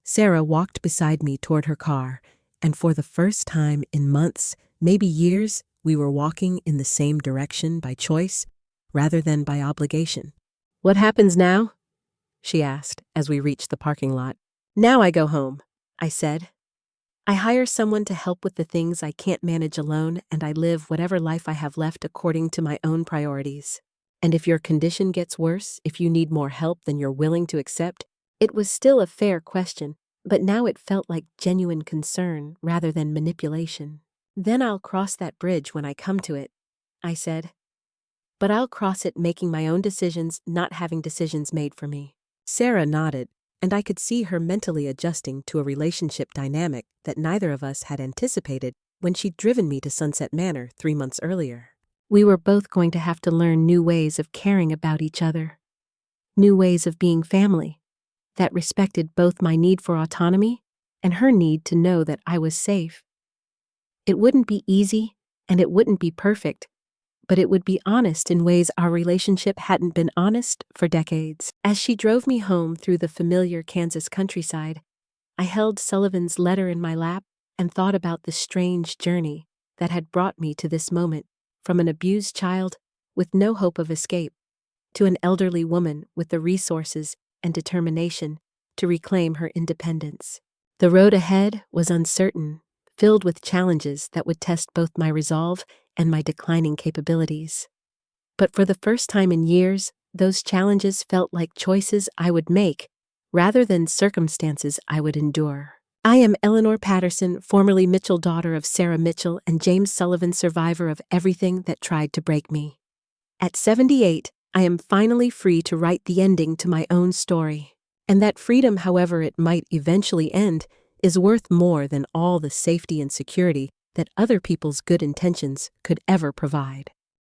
Sarah walked beside me toward her car, and for the first time in months, maybe years, we were walking in the same direction by choice rather than by obligation. "What happens now?" she asked as we reached the parking lot. "Now I go home," I said. "I hire someone to help with the things I can't manage alone, and I live whatever life I have left according to my own priorities. And if your condition gets worse, if you need more help than you're willing to accept," it was still a fair question, but now it felt like genuine concern rather than manipulation. "Then I'll cross that bridge when I come to it," I said. "But I'll cross it making my own decisions, not having decisions made for me." Sarah nodded, and I could see her mentally adjusting to a relationship dynamic that neither of us had anticipated when she'd driven me to Sunset Manor 3 months earlier. We were both going to have to learn new ways of caring about each other, new ways of being family, that respected both my need for autonomy and her need to know that I was safe. It wouldn't be easy, and it wouldn't be perfect, but it would be honest in ways our relationship hadn't been honest for decades. As she drove me home through the familiar Kansas countryside, I held Sullivan's letter in my lap and thought about the strange journey that had brought me to this moment, from an abused child with no hope of escape to an elderly woman with the resources and determination to reclaim her independence. The road ahead was uncertain, filled with challenges that would test both my resolve and my declining capabilities. But for the first time in years, those challenges felt like choices I would make, rather than circumstances I would endure. I am Eleanor Patterson, formerly Mitchell, daughter of Sarah Mitchell and James Sullivan, survivor of everything that tried to break me. At 78, I am finally free to write the ending to my own story. And that freedom, however it might eventually end, is worth more than all the safety and security that other people's good intentions could ever provide.